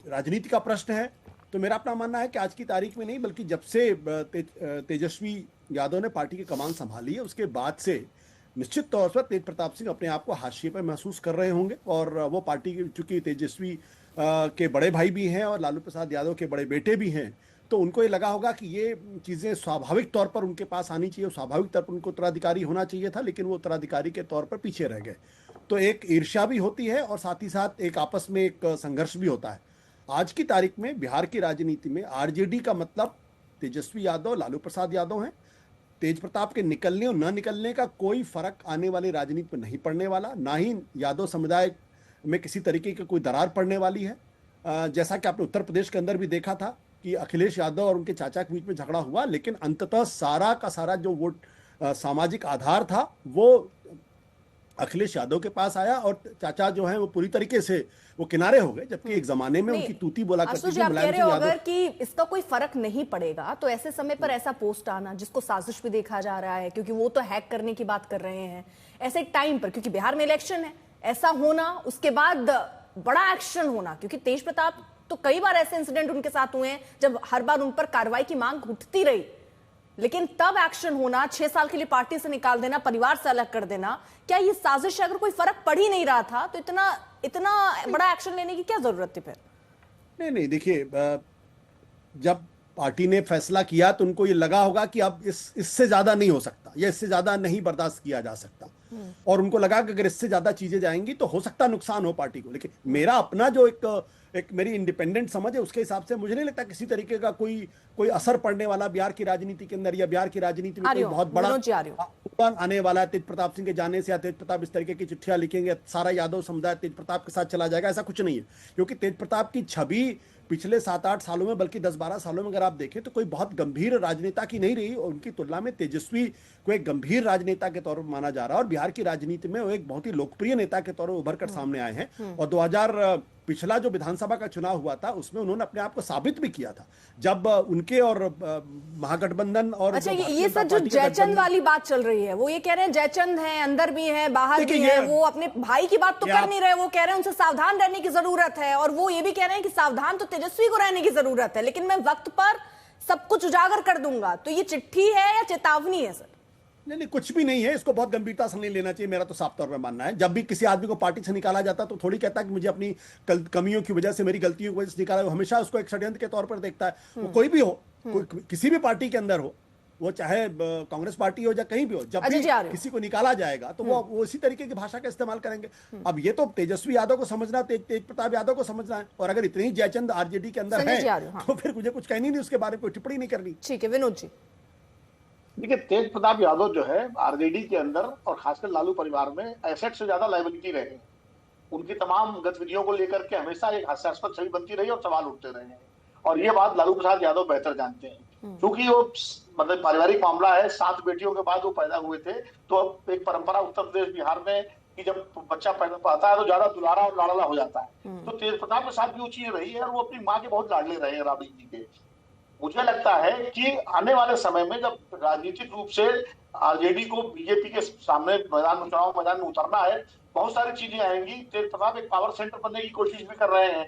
राजनीति का प्रश्न है, तो मेरा अपना मानना है कि आज की तारीख में नहीं, बल्कि जब से तेजस्वी यादव ने पार्टी की कमान संभाली है उसके बाद से निश्चित तौर पर तेज प्रताप सिंह अपने आप को हाशिए पर महसूस कर रहे होंगे। और वो पार्टी की, चूंकि तेजस्वी के बड़े भाई भी हैं और लालू प्रसाद यादव के बड़े बेटे भी हैं, तो उनको ये लगा होगा कि ये चीज़ें स्वाभाविक तौर पर उनके पास आनी चाहिए, स्वाभाविक तौर पर उनको उत्तराधिकारी होना चाहिए था, लेकिन वो उत्तराधिकारी के तौर पर पीछे रह गए। तो एक ईर्ष्या भी होती है और साथ ही साथ एक आपस में एक संघर्ष भी होता है। आज की तारीख में बिहार की राजनीति में आरजेडी का मतलब तेजस्वी यादव, लालू प्रसाद यादव हैं। तेज प्रताप के निकलने और न निकलने का कोई फर्क आने वाली राजनीति में नहीं पड़ने वाला, ना ही यादव समुदाय में किसी तरीके की कोई दरार पड़ने वाली है। जैसा कि आपने उत्तर प्रदेश के अंदर भी देखा था कि अखिलेश यादव और उनके चाचा के बीच में झगड़ा हुआ, लेकिन अंततः सारा का सारा जो वोट सामाजिक आधार था वो अखिलेश यादव के पास आया, और चाचा जो है वो पूरी तरीके से वो किनारे हो गए। जबकि एक जमाने में उनकी तूती बोला करती थी मुलायम सिंह यादव। अगर कि इसका कोई फर्क नहीं पड़ेगा तो ऐसे समय पर ऐसा पोस्ट आना, जिसको साजिश भी देखा जा रहा है, क्योंकि वो तो हैक करने की बात कर रहे हैं ऐसे टाइम पर, क्योंकि बिहार में इलेक्शन है, ऐसा होना, उसके बाद बड़ा एक्शन होना, क्योंकि तेज प्रताप तो कई बार ऐसे इंसिडेंट उनके साथ हुए हैं जब हर बार उन पर कार्रवाई की मांग उठती रही, लेकिन तब एक्शन होना, 6 साल के लिए पार्टी से निकाल देना, परिवार से अलग कर देना, क्या ये साजिश है? अगर कोई फर्क पड़ ही नहीं रहा था तो इतना बड़ा एक्शन लेने की क्या जरूरत थी फिर? नहीं देखिए, जब पार्टी ने फैसला किया तो उनको ये लगा होगा कि अब इससे ज्यादा नहीं हो सकता, या इससे ज्यादा नहीं बर्दाश्त किया जा सकता, और उनको लगा कि अगर इससे ज्यादा चीजें जाएंगी तो हो सकता नुकसान हो पार्टी को। लेकिन मेरा अपना जो एक मेरी इंडिपेंडेंट समझ है, उसके हिसाब से मुझे नहीं लगता किसी तरीके का कोई असर पड़ने वाला बिहार की राजनीति के अंदर, या बिहार की राजनीति में कोई बहुत बड़ा तूफान आने वाला है तेज प्रताप सिंह के जाने से, या तेज प्रताप इस तरीके की चिट्ठियां लिखेंगे, सारा यादव समुदाय तेज प्रताप के साथ चला जाएगा, ऐसा कुछ नहीं है। क्योंकि तेज प्रताप की छवि पिछले 7-8 सालों में, बल्कि 10-12 सालों में अगर आप देखें तो कोई बहुत गंभीर राजनेता की नहीं रही, और उनकी तुलना में तेजस्वी को एक गंभीर राजनेता के तौर पर माना जा रहा है, और बिहार की राजनीति में वो एक बहुत ही लोकप्रिय नेता के तौर पर उभर कर सामने आए हैं। और 2000 पिछला जो विधानसभा का चुनाव हुआ था उसमें उन्होंने अपने आप को साबित भी किया था, जब उनके और महागठबंधन और अच्छा, ये सर जो जयचंद वाली बात चल रही है, वो ये कह रहे हैं जयचंद है, अंदर भी है, बाहर भी है, वो अपने भाई की बात तो कर नहीं रहे, वो कह रहे हैं उनसे सावधान रहने की जरूरत है, और वो ये भी कह रहे हैं कि सावधान तो तेजस्वी को रहने की जरूरत है, लेकिन मैं वक्त पर सब कुछ उजागर कर दूंगा। तो ये चिट्ठी है या चेतावनी है सर? नहीं, कुछ भी नहीं है। इसको बहुत गंभीरता से नहीं लेना चाहिए, मेरा तो साफ तौर पर मानना है। जब भी किसी आदमी को पार्टी से निकाला जाता तो थोड़ी कहता है कि मुझे अपनी कमियों की वजह से, मेरी गलतियों की वजह से निकाला, हमेशा उसको एक षड्यंत्र के तौर पर देखता है। वो कोई भी हो, किसी भी पार्टी के अंदर हो, वो चाहे कांग्रेस पार्टी हो या कहीं भी हो, जब भी किसी को निकाला जाएगा तो वो इसी तरीके की भाषा का इस्तेमाल करेंगे। अब ये तो तेजस्वी यादव को समझना, तेज प्रताप यादव को समझना है, और अगर इतनी जयचंद आरजेडी के अंदर है तो फिर मुझे कुछ कहनी नहीं, उसके बारे में कोई टिप्पणी नहीं करनी। ठीक है विनोद जी। देखिए, तेज प्रताप यादव जो है आरजेडी के अंदर और खासकर लालू परिवार में एसेट से ज्यादा लायबिलिटी रहे हैं। उनकी तमाम गतिविधियों को लेकर के हमेशा एक हास्यास्पद छवि बनती रही और सवाल उठते रहे हैं, और ये बात लालू प्रसाद यादव बेहतर जानते हैं, क्योंकि वो मतलब पारिवारिक मामला है, 7 बेटियों के बाद वो पैदा हुए थे। तो अब एक परंपरा उत्तर प्रदेश बिहार में कि जब बच्चा पैदा पाता है तो ज्यादा दुलारा और लाड़ला हो जाता है। तो तेज प्रताप के साथ भी वो चीज रही है और वो अपनी माँ के बहुत लाडले रहे हैं राबड़ी जी के। मुझे लगता है कि आने वाले समय में जब राजनीतिक रूप से आरजेडी को बीजेपी के सामने चुनाव मैदान में उतरना है, बहुत सारी चीजें आएंगी। तेज प्रताप एक पावर सेंटर बनने की कोशिश भी कर रहे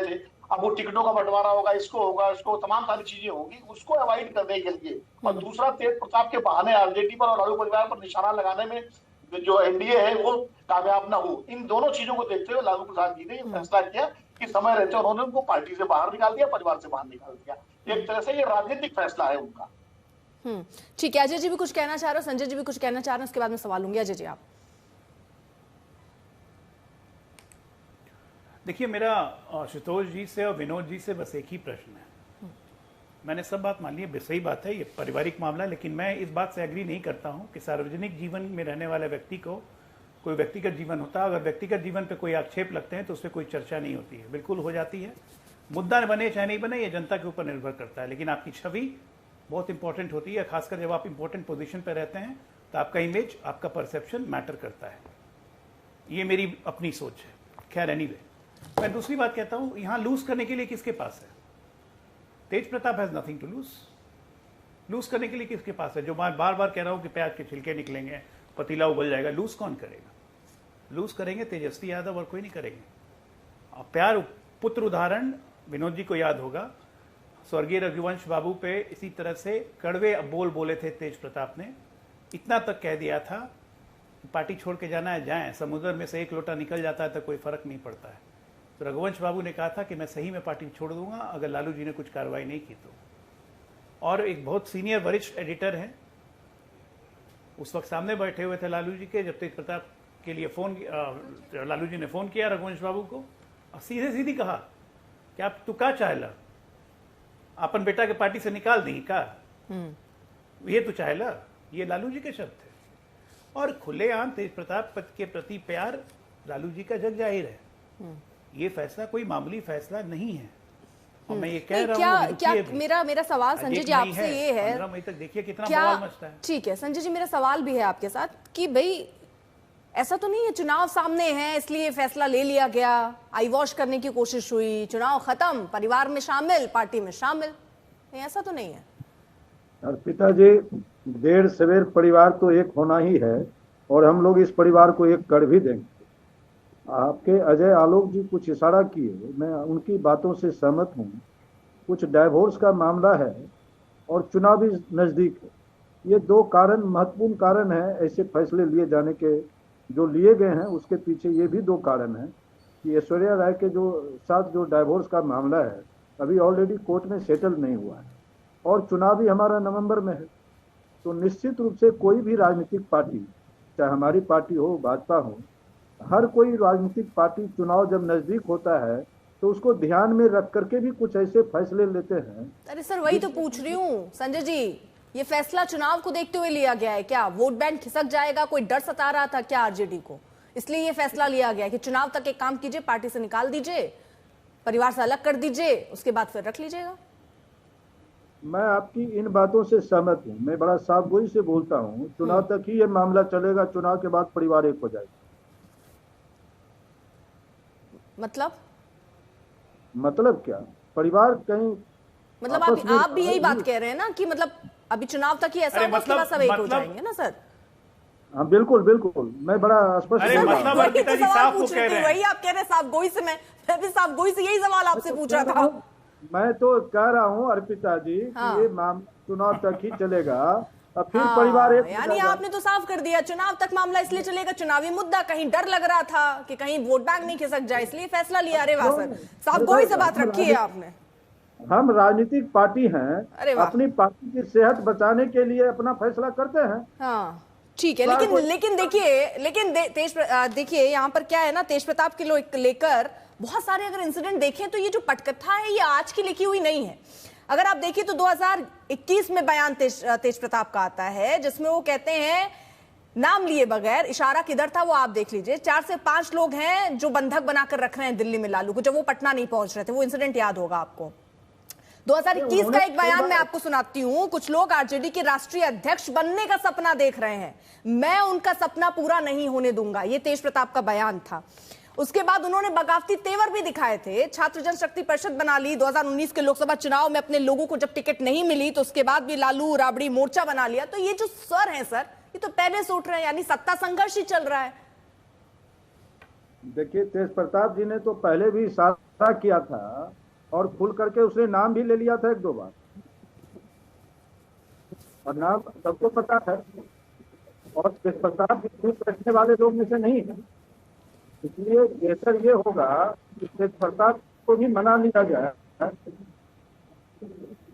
थे। अब वो टिकटों का बंटवारा होगा, इसको तमाम सारी चीजें होंगी, उसको अवॉइड करने के लिए। और दूसरा, तेज प्रताप के बहाने आरजेडी पर और लालू परिवार पर निशाना लगाने में जो एनडीए है वो कामयाब ना हो, इन दोनों चीजों को देखते हुए लालू प्रसाद जी ने फैसला किया कि समय रहते उन्होंने उनको पार्टी से बाहर निकाल दिया, परिवार से बाहर निकाल दिया। एक तरह से ये राजनीतिक फैसला है उनका। ठीक है, अजय जी भी कुछ कहना चाह रहे हो, संजय जी भी कुछ कहना चाह रहे हैं, उसके बाद में सवाल लूंगी। अजय जी आप। देखिए, मेरा आशुतोष जी से और विनोद जी से बस एक ही प्रश्न है। मैंने सब बात मान ली है, सही बात है, ये पारिवारिक मामला है, लेकिन मैं इस बात से एग्री नहीं करता हूं कि सार्वजनिक जीवन में रहने वाले व्यक्ति को कोई व्यक्तिगत जीवन होता है। अगर व्यक्तिगत जीवन पे कोई आक्षेप लगते हैं तो उस पर कोई चर्चा नहीं होती है। बिल्कुल हो जाती है, मुद्दा बने चाहे नहीं बने, ये जनता के ऊपर निर्भर करता है। लेकिन आपकी छवि बहुत इंपॉर्टेंट होती है, खासकर जब आप इंपॉर्टेंट पोजीशन पर रहते हैं तो आपका इमेज, आपका परसेप्शन मैटर करता है। ये मेरी अपनी सोच है। खैर एनीवे, मैं दूसरी बात कहता हूं, यहां लूज करने के लिए किसके पास है? Tej Pratap has nothing to lose करने के लिए किसके पास है? जो मैं बार बार कह रहा हूं कि प्याज के छिलके निकलेंगे, पतीला उबल जाएगा, लूज कौन करेगा? लूज करेंगे तेजस्वी यादव और कोई नहीं करेंगे। और प्यार पुत्र उदाहरण विनोद जी को याद होगा, स्वर्गीय रघुवंश बाबू पे इसी तरह से कड़वे बोल बोले थे तेज प्रताप ने, इतना तक कह दिया था कि पार्टी छोड़ के जाना है जाएं, समुद्र में से एक लोटा निकल जाता है तो कोई फर्क नहीं पड़ता है। तो रघुवंश बाबू ने कहा था कि मैं सही में पार्टी छोड़ दूंगा अगर लालू जी ने कुछ कार्रवाई नहीं की तो। और एक बहुत सीनियर वरिष्ठ एडिटर हैं, उस वक्त सामने बैठे हुए थे लालू जी के, जब तेज प्रताप के लिए लालू जी ने फोन किया रघुवंश बाबू को और सीधे सीधी कहा कि आप तू का चाहेला, अपन बेटा के पार्टी से निकाल दी का, ये तू चाहेला, ये लालू जी के शब्द थे। और खुलेआम तेज प्रताप के प्रति प्यार लालू जी का जग जाहिर है। ये फैसला कोई मामूली फैसला नहीं है। और मैं ये कह रहा हूं, क्या मेरा सवाल संजय जी आपसे ये है, 15 मई तक देखिए कितना बवाल मचता है। ठीक है संजय जी, मेरा सवाल भी है आपके साथ कि भाई ऐसा तो नहीं है चुनाव सामने है इसलिए फैसला ले लिया गया, आई वॉश करने की कोशिश हुई, चुनाव खत्म, परिवार में शामिल, पार्टी में शामिल, ऐसा तो नहीं है? अर्पिता जी, देर सवेर परिवार तो एक होना ही है और हम लोग इस परिवार को एक कर भी देंगे। आपके अजय आलोक जी कुछ इशारा किए, मैं उनकी बातों से सहमत हूँ। कुछ डाइवोर्स का मामला है और चुनाव भी नजदीक है, ये दो कारण महत्वपूर्ण कारण है ऐसे फैसले लिए जाने के जो लिए गए हैं। उसके पीछे ये भी दो कारण हैं कि ऐश्वर्या राय के साथ जो डाइवोर्स का मामला है अभी ऑलरेडी कोर्ट में सेटल नहीं हुआ है और चुनाव भी हमारा नवंबर में है। तो निश्चित रूप से कोई भी राजनीतिक पार्टी, चाहे हमारी पार्टी हो, भाजपा हो, हर कोई राजनीतिक पार्टी चुनाव जब नजदीक होता है तो उसको ध्यान में रख करके भी कुछ ऐसे फैसले लेते हैं। अरे सर, वही तो पूछ रही हूँ संजय जी, ये फैसला चुनाव को देखते हुए लिया गया है क्या? वोट बैंक खिसक जाएगा, कोई डर सता रहा था क्या आरजेडी को, इसलिए ये फैसला लिया गया कि चुनाव तक एक काम कीजिए, पार्टी से निकाल दीजिए, परिवार से अलग कर दीजिए, उसके बाद फिर रख लीजिएगा? मैं आपकी इन बातों से सहमत हूँ, मैं बड़ा साफ गोई से बोलता हूँ, चुनाव तक ही ये मामला चलेगा, चुनाव के बाद परिवार एक हो जाएगा। मतलब क्या? परिवार कहीं मतलब आप भी यही बात कह रहे हैं ना कि मतलब अभी चुनाव तक ही ऐसा होगा, उसके बाद सब एक हो जाएंगे ना सर? हाँ बिल्कुल बिल्कुल, मैं बड़ा स्पष्ट वही आप कह रहे हैं साफ गोई से, मैं भी साफ गोई से यही सवाल आपसे पूछ रहा था। मैं तो कह रहा हूँ अर्पिता जी कि ये चुनाव तक ही चलेगा और फिर परिवार एक, यानी आपने तो साफ कर दिया चुनाव तक मामला इसलिए चलेगा, चुनावी मुद्दा, कहीं डर लग रहा था कि कहीं वोट बैंक नहीं खिसक जाए इसलिए फैसला लिया। अरे वाह सर, साफ गोई से बात रखी है आपने। हम राजनीतिक पार्टी हैं, अपनी पार्टी की सेहत बचाने के लिए अपना फैसला करते हैं। हाँ ठीक है, लेकिन देखिए यहाँ पर क्या है ना, तेज प्रताप के लेकर बहुत सारे अगर इंसिडेंट देखें तो ये जो पटकथा है ये आज की लिखी हुई नहीं है। अगर आप देखिए तो 2021 में बयान तेज प्रताप का आता है जिसमें वो कहते हैं नाम लिए बगैर इशारा किधर था वो आप देख लीजिए। 4 से 5 लोग हैं जो बंधक बनाकर रख रहे हैं दिल्ली में लालू को, जब वो पटना नहीं पहुंच रहे थे। वो इंसिडेंट याद होगा आपको। 2021 का एक बयान मैं आपको सुनाती हूं। कुछ लोग आरजेडी के राष्ट्रीय अध्यक्ष बनने का सपना देख रहे हैं, मैं उनका सपना पूरा नहीं होने दूंगा, ये तेज प्रताप का बयान था। उसके बाद उन्होंने बगावती तेवर भी दिखाए थे। छात्र जनशक्ति परिषद बना ली। 2019 के लोकसभा चुनाव में अपने लोगों को जब टिकट नहीं मिली तो उसके बाद भी लालू राबड़ी मोर्चा बना लिया। तो ये जो सर हैं सर, ये तो पहले से उठ रहे हैं, यानी सत्ता संघर्ष ही चल रहा है। देखिए, तेज प्रताप जी ने तो पहले भी इशारा किया था और खुल करके उसने नाम भी ले लिया था 1-2 बार, और नाम सबको पता है। और तेज प्रताप जी बैठने वाले लोग में से नहीं है, इसलिए बेहतर ये होगा कि तेज प्रताप को भी मना लिया जाए,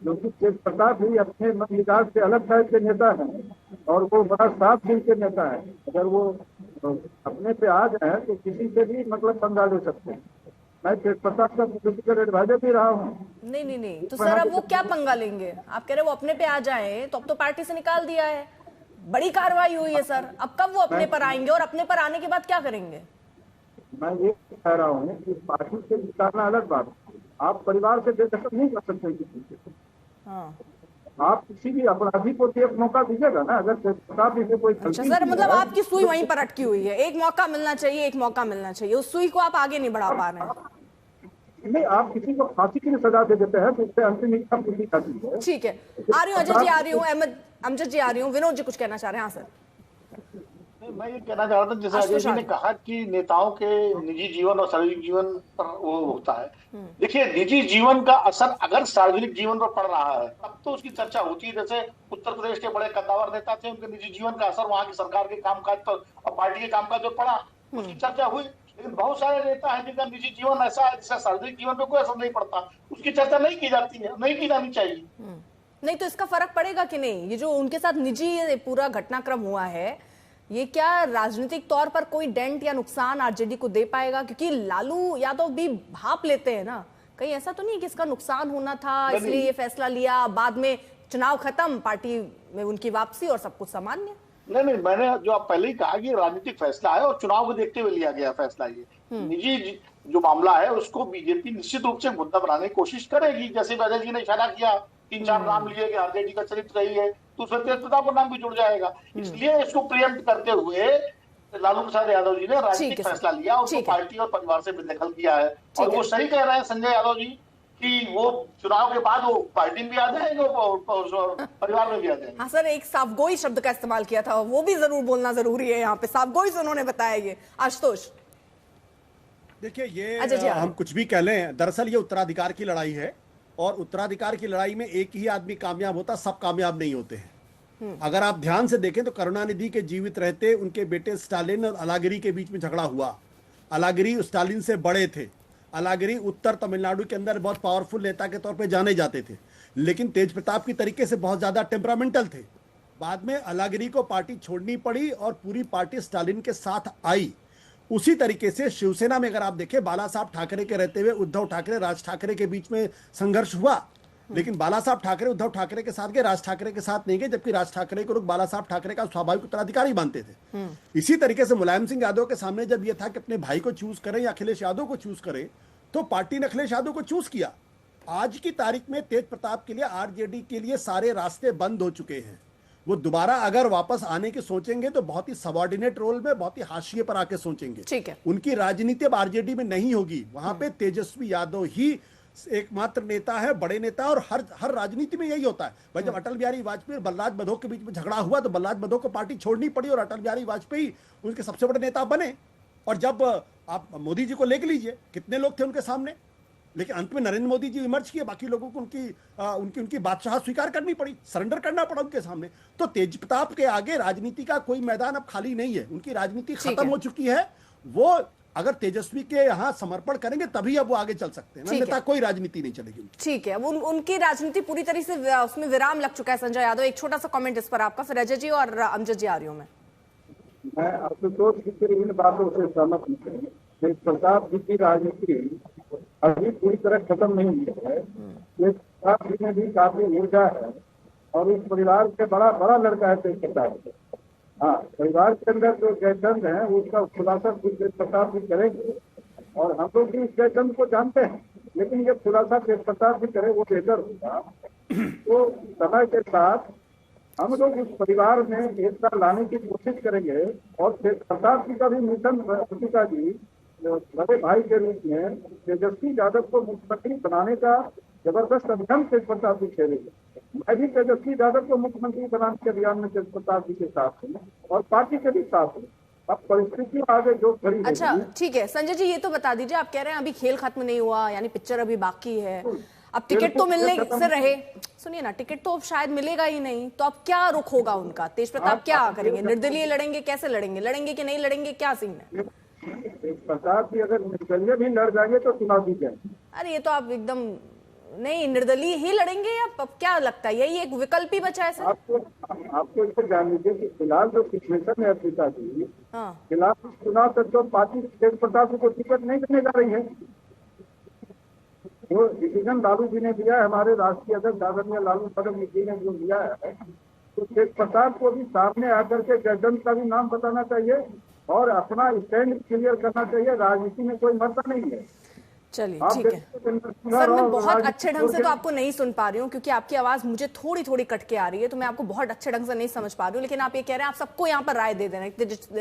क्योंकि तेज प्रताप भी अपने मन विकास से अलग टाइप के नेता हैं और वो बड़ा साफ दिल के नेता है। अगर वो अपने पे आ जाए तो किसी से भी मतलब पंगा ले सकते हैं। मैं तेज प्रताप का पॉलिटिकल एडवाइजर भी रहा हूँ। नहीं, तो सर अब वो क्या पंगा लेंगे? आप कह रहे वो अपने पे आ जाए, तो अब तो पार्टी से निकाल दिया है, बड़ी कार्रवाई हुई है सर। अब कब वो अपने पर आएंगे और अपने पर आने के बाद क्या करेंगे? मैं ये कह रहा हूँ कि पार्टी से निकालना अलग बात है, आप परिवार से बेदखल नहीं कर सकते किसी से। हाँ। आप किसी भी अपराधी को एक मौका दीजिएगा ना, अगर प्रताप जी से कोई अच्छा सर, मतलब आपकी सुई वहीं पर अटकी हुई है, एक मौका मिलना चाहिए, एक मौका मिलना चाहिए, उस सुई को आप आगे नहीं बढ़ा पा रहे हैं। नहीं, आप किसी को फांसी की सजा दे देते हैं तो उससे अंतिम इच्छा पूरी खाती है। ठीक है, आ रही हूँ अजय जी, आ रही हूँ, अमजद जी आ रही हूँ, विनोद जी कुछ कहना चाह रहे हैं? हाँ सर, मैं ये कहना चाह रहा था, जैसे अजय जी ने कहा कि नेताओं के निजी जीवन और सार्वजनिक जीवन पर वो होता है। देखिए, निजी जीवन का असर अगर सार्वजनिक जीवन पर पड़ रहा है तब तो उसकी चर्चा होती है। जैसे उत्तर प्रदेश के बड़े कद्दावर नेता थे, उनके निजी जीवन का असर वहां की सरकार के कामकाज पर और पार्टी के कामकाज पर पड़ा, उसकी चर्चा हुई। लेकिन बहुत सारे नेता हैं जिनका निजी जीवन ऐसा है जिसका सार्वजनिक जीवन पर कोई असर नहीं पड़ता, उसकी चर्चा नहीं की जाती है, नहीं की जानी चाहिए। नहीं तो इसका फर्क पड़ेगा कि नहीं? ये जो उनके साथ निजी पूरा घटनाक्रम हुआ है, ये क्या राजनीतिक तौर पर कोई डेंट या नुकसान आरजेडी को दे पाएगा? क्योंकि लालू यादव भी भाप लेते हैं ना, कहीं ऐसा तो नहीं कि इसका नुकसान होना था इसलिए ये फैसला लिया, बाद में चुनाव खत्म, पार्टी में उनकी वापसी और सब कुछ सामान्य? नहीं, मैंने जो आप पहले ही कहा कि राजनीतिक फैसला है और चुनाव को देखते हुए लिया गया फैसला। ये निजी जो मामला है उसको बीजेपी निश्चित रूप से मुद्दा बनाने की कोशिश करेगी। जैसे अजय जी ने इशारा किया, 3-4 नाम लिए कि आरजेडी का चरित्र रही है, तो उसमें तेज प्रताप का नाम भी जुड़ जाएगा। इसलिए इसको प्रियम्प्ट करते हुए लालू प्रसाद यादव जी ने राजनीतिक फैसला लिया, उसको पार्टी और परिवार से बेदखल किया है। और वो सही कह रहे हैं संजय यादव जी कि वो चुनाव के बाद वो पार्टी में भी आ जाएंगे और परिवार में भी आ जाएंगे। हाँ सर, एक साफगोई शब्द का इस्तेमाल किया था, वो भी जरूर बोलना जरूरी है यहाँ पे। साफगोई से उन्होंने बताया ये। आशुतोष, देखिए, ये हम कुछ भी कह लें, दरअसल ये उत्तराधिकार की लड़ाई है और उत्तराधिकार की लड़ाई में एक ही आदमी कामयाब होता, सब कामयाब नहीं होते हैं। अगर आप ध्यान से देखें तो करुणानिधि के जीवित रहते उनके बेटे स्टालिन और अलागिरी के बीच में झगड़ा हुआ। अलागिरी स्टालिन से बड़े थे। अलागिरी उत्तर तमिलनाडु के अंदर बहुत पावरफुल नेता के तौर पे जाने जाते थे, लेकिन तेज प्रताप की तरीके से बहुत ज्यादा टेम्परामेंटल थे। बाद में अलागिरी को पार्टी छोड़नी पड़ी और पूरी पार्टी स्टालिन के साथ आई। उसी तरीके से शिवसेना में अगर आप देखें, बाला साहब ठाकरे के रहते हुए उद्धव ठाकरे राज ठाकरे के बीच में संघर्ष हुआ, लेकिन बाला साहब ठाकरे उद्धव ठाकरे के साथ गए, राज ठाकरे के साथ नहीं गए, जबकि राज ठाकरे को लोग बाला साहब ठाकरे का स्वाभाविक उत्तराधिकारी मानते थे। इसी तरीके से मुलायम सिंह यादव के सामने जब यह था कि अपने भाई को चूज करें या अखिलेश यादव को चूज करें, तो पार्टी ने अखिलेश यादव को चूज किया। आज की तारीख में तेज प्रताप के लिए, आरजेडी के लिए सारे रास्ते बंद हो चुके हैं। वो दोबारा अगर वापस आने की सोचेंगे तो बहुत ही सबऑर्डिनेट रोल में, बहुत ही हाशिए पर आके सोचेंगे। ठीक है, उनकी राजनीति अब आरजेडी में नहीं होगी। वहां पे तेजस्वी यादव ही एकमात्र नेता है, बड़े नेता, और हर राजनीति में यही होता है भाई। जब अटल बिहारी वाजपेयी और बलराज बधोक के बीच में झगड़ा हुआ तो बलराज बधोक को पार्टी छोड़नी पड़ी और अटल बिहारी वाजपेयी उनके सबसे बड़े नेता बने। और जब आप मोदी जी को लेके लीजिए, कितने लोग थे उनके सामने, लेकिन अंत में नरेंद्र मोदी जी इमर्ज किए, बाकी लोगों को उनकी बादशाह स्वीकार करनी पड़ी, सरेंडर करना पड़ा उनके सामने। तो तेज प्रताप के आगे राजनीति का कोई मैदान अब खाली नहीं है, उनकी राजनीति खत्म हो चुकी है। वो अगर तेजस्वी के यहाँ समर्पण करेंगे तभी अब वो आगे चल सकते हैं, अन्यथा कोई राजनीति नहीं चलेगी। ठीक है, उनकी राजनीति पूरी तरह से उसमें विराम लग चुका है। संजय यादव, एक छोटा सा कमेंट इस पर आपका, फिर अजय जी और अमजद जी आ रही हूँ मैं आशुतोष की इन बातों से सहमत हूँ। तेज प्रताप जी की राजनीति अभी पूरी तरह खत्म नहीं हुई है। तेज प्रताप जी में भी काफी ऊर्जा है और इस परिवार से बड़ा लड़का है तेज प्रताप। हाँ, परिवार के अंदर जो गैरतंत्र है उसका खुलासा तेज प्रताप जी करेंगे और हम लोग भी इस गैरतंत्र को जानते हैं, लेकिन ये खुलासा तेज प्रताप जी करे वो बेहतर होगा। तो समय के साथ हम लोग इस परिवार में एकता लाने की कोशिश करेंगे और तेज प्रताप जी का भी मिशन प्रतिका जी बड़े भाई के रूप में तेजस्वी यादव को मुख्यमंत्री बनाने का जबरदस्त अभियान तेज प्रताप जी खेलेंगे। मैं भी तेजस्वी यादव को मुख्यमंत्री बनाने के अभियान में तेज प्रताप जी के साथ हूँ और पार्टी के भी साथ हूँ। अब परिस्थिति आगे जो खड़ी अच्छा ठीक है संजय जी, ये तो बता दीजिए, आप कह रहे हैं अभी खेल खत्म नहीं हुआ, यानी पिक्चर अभी बाकी है, अब टिकट तो मिलने से रहे, सुनिए ना, टिकट तो अब शायद मिलेगा ही नहीं, तो अब क्या रुख होगा उनका? तेज प्रताप क्या करेंगे? निर्दलीय लड़ेंगे? कैसे लड़ेंगे? लड़ेंगे कि नहीं लड़ेंगे? क्या सीन है? प्रताप जी अगर निर्दलीय भी लड़ जाएंगे तो चुनाव जीत जाएंगे। अरे ये तो आप एकदम नहीं, निर्दलीय ही लड़ेंगे या अब क्या लगता है यही एक विकल्प ही बचा है सर? आपको इसको जान लीजिए कि फिलहाल जो सिचुएशन है अर्पिता जी, फिलहाल चुनाव तक तो पार्टी तेज प्रताप को टिकट नहीं देने जा रही है। जो डिसीजन लालू जी ने दिया है, हमारे राष्ट्रीय अध्यक्ष आदरणीय लालू प्रसाद जी ने जो दिया है, तो तेज प्रताप को भी सामने आकर के गठबंधन का भी नाम बताना चाहिए और अपना स्टैंड क्लियर करना चाहिए। राजनीति में कोई मरता नहीं है। चलिए ठीक है सर, मैं बहुत अच्छे ढंग से तो आपको नहीं सुन पा रही हूँ क्योंकि आपकी आवाज मुझे थोड़ी थोड़ी कट के आ रही है, तो मैं आपको बहुत अच्छे ढंग से नहीं समझ पा रही हूँ। लेकिन आप ये कह रहे हैं आप सबको यहाँ पर राय दे देना,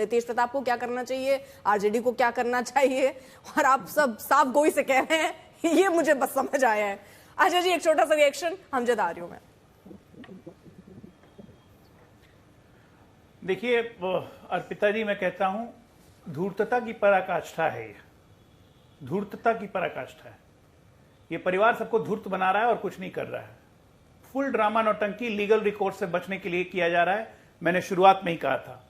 तेज प्रताप को क्या करना चाहिए, आरजेडी को क्या करना चाहिए, और आप सब साफ गोई से कह रहे हैं, ये मुझे बस समझ आया है। अच्छा जी, एक छोटा सा रिएक्शन हमजद आ रही हूँ मैं। देखिए अर्पिता जी, मैं कहता हूं धूर्तता की पराकाष्ठा है, ये धूर्तता की पराकाष्ठा है। ये परिवार सबको धूर्त बना रहा है और कुछ नहीं कर रहा है। फुल ड्रामा नौटंकी लीगल रिकॉर्ड से बचने के लिए किया जा रहा है। मैंने शुरुआत में ही कहा था,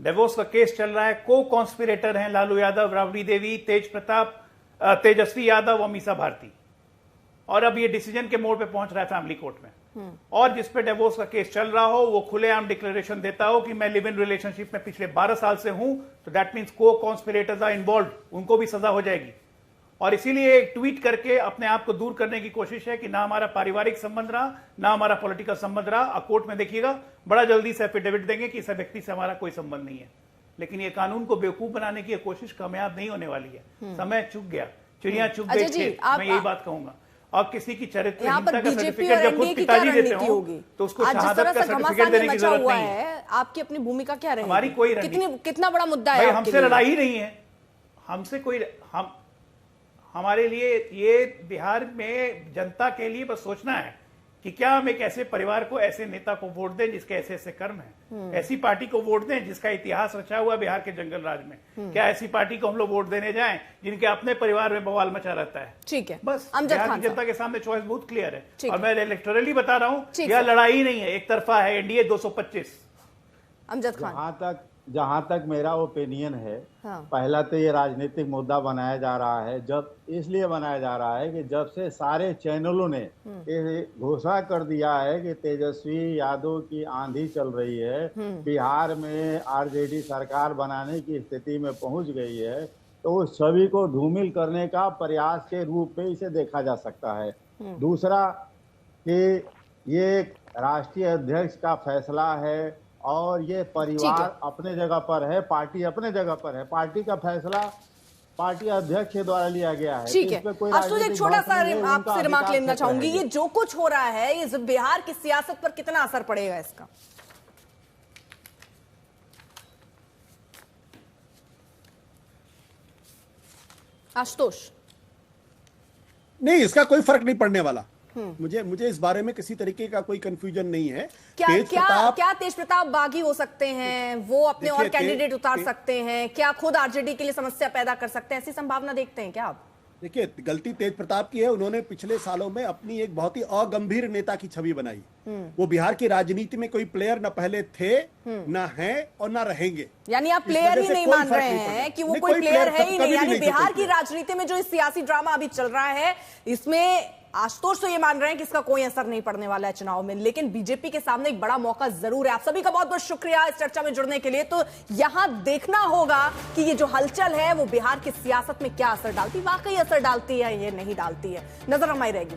डिवोर्स का केस चल रहा है, को कॉन्स्पिरेटर हैं लालू यादव, राबड़ी देवी, तेज प्रताप, तेजस्वी यादव और मीसा भारती, और अब ये डिसीजन के मोड़ पे पहुंच रहा है फैमिली कोर्ट में। और जिस पे डिवोर्स का केस चल रहा हो वो खुलेआम डिक्लेरेशन देता हो कि मैं लिव इन रिलेशनशिप में पिछले 12 साल से हूं, तो दैट मींस को कॉन्स्पिरेटर्स आर इन्वॉल्व, उनको भी सजा हो जाएगी। और इसीलिए एक ट्वीट करके अपने आप को दूर करने की कोशिश है कि ना हमारा पारिवारिक संबंध रहा, ना हमारा पॉलिटिकल संबंध रहा। कोर्ट में देखिएगा बड़ा जल्दी से एफिडेविट देंगे कि इस व्यक्ति से हमारा कोई संबंध नहीं है। लेकिन ये कानून को बेवकूफ बनाने की कोशिश कामयाब नहीं होने वाली है। समय चुक गया, चिड़िया चुग गई खेत, मैं यही बात कहूंगा। और किसी की चरित्रहीनता का सर्टिफिकेट जब खुद पिताजी देते हो तो उसको शहादत का सर्टिफिकेट देने की जरूरत नहीं है। आपकी अपनी भूमिका क्या रहेगी? हमारी कोई कितना बड़ा मुद्दा है? हमसे लड़ाई ही नहीं है, हमसे कोई हमारे लिए ये बिहार में जनता के लिए बस सोचना है कि क्या हम एक ऐसे परिवार को, ऐसे नेता को वोट दें जिसके ऐसे ऐसे कर्म हैं, ऐसी पार्टी को वोट दें जिसका इतिहास रचा हुआ बिहार के जंगल राज में। क्या ऐसी पार्टी को हम लोग वोट देने जाएं जिनके अपने परिवार में बवाल मचा रहता है? ठीक है, बस बिहार की जनता के सामने चॉइस बहुत क्लियर है। और मैं इलेक्टोरली बता रहा हूँ, यह लड़ाई नहीं है, एक तरफा है। एनडीए 225। अमजद खान, जहां तक मेरा ओपिनियन है, पहला तो ये राजनीतिक मुद्दा बनाया जा रहा है, जब इसलिए बनाया जा रहा है कि जब से सारे चैनलों ने ये घोषणा कर दिया है कि तेजस्वी यादव की आंधी चल रही है, बिहार में आरजेडी सरकार बनाने की स्थिति में पहुंच गई है, तो उस छवि को धूमिल करने का प्रयास के रूप में इसे देखा जा सकता है। दूसरा कि ये राष्ट्रीय अध्यक्ष का फैसला है और ये परिवार अपने जगह पर है, पार्टी अपने जगह पर है, पार्टी का फैसला पार्टी अध्यक्ष के द्वारा लिया गया है। ठीक है, अब एक छोटा सा आपसे रिमार्क लेना चाहूंगी, ये जो कुछ हो रहा है ये बिहार की सियासत पर कितना असर पड़ेगा इसका? आशुतोष? नहीं, इसका कोई फर्क नहीं पड़ने वाला। मुझे इस बारे में किसी तरीके का कोई कंफ्यूजन नहीं है। क्या तेज प्रताप बागी हो सकते हैं? वो अपने और कैंडिडेट उतार सकते हैं? क्या खुद आरजेडी के लिए समस्या पैदा कर सकते हैं? ऐसी संभावना देखते हैं क्या आप? देखिए, गलती तेज प्रताप की है, उन्होंने पिछले सालों में अपनी एक बहुत ही अगंभीर नेता की छवि बनाई। वो बिहार की राजनीति में कोई प्लेयर न पहले थे, न हैं और न रहेंगे। यानी आप प्लेयर ही नहीं मान रहे हैं कि वो कोई प्लेयर है ही नहीं? यानी बिहार की राजनीति में जो सियासी ड्रामा अभी चल रहा है, इसमें आशुतोष तो ये मान रहे हैं कि इसका कोई असर नहीं पड़ने वाला है चुनाव में, लेकिन बीजेपी के सामने एक बड़ा मौका जरूर है। आप सभी का बहुत बहुत शुक्रिया इस चर्चा में जुड़ने के लिए। तो यहां देखना होगा कि ये जो हलचल है वो बिहार की सियासत में क्या असर डालती, वाकई असर डालती है, ये नहीं डालती है, नजर हमारी रहेगी।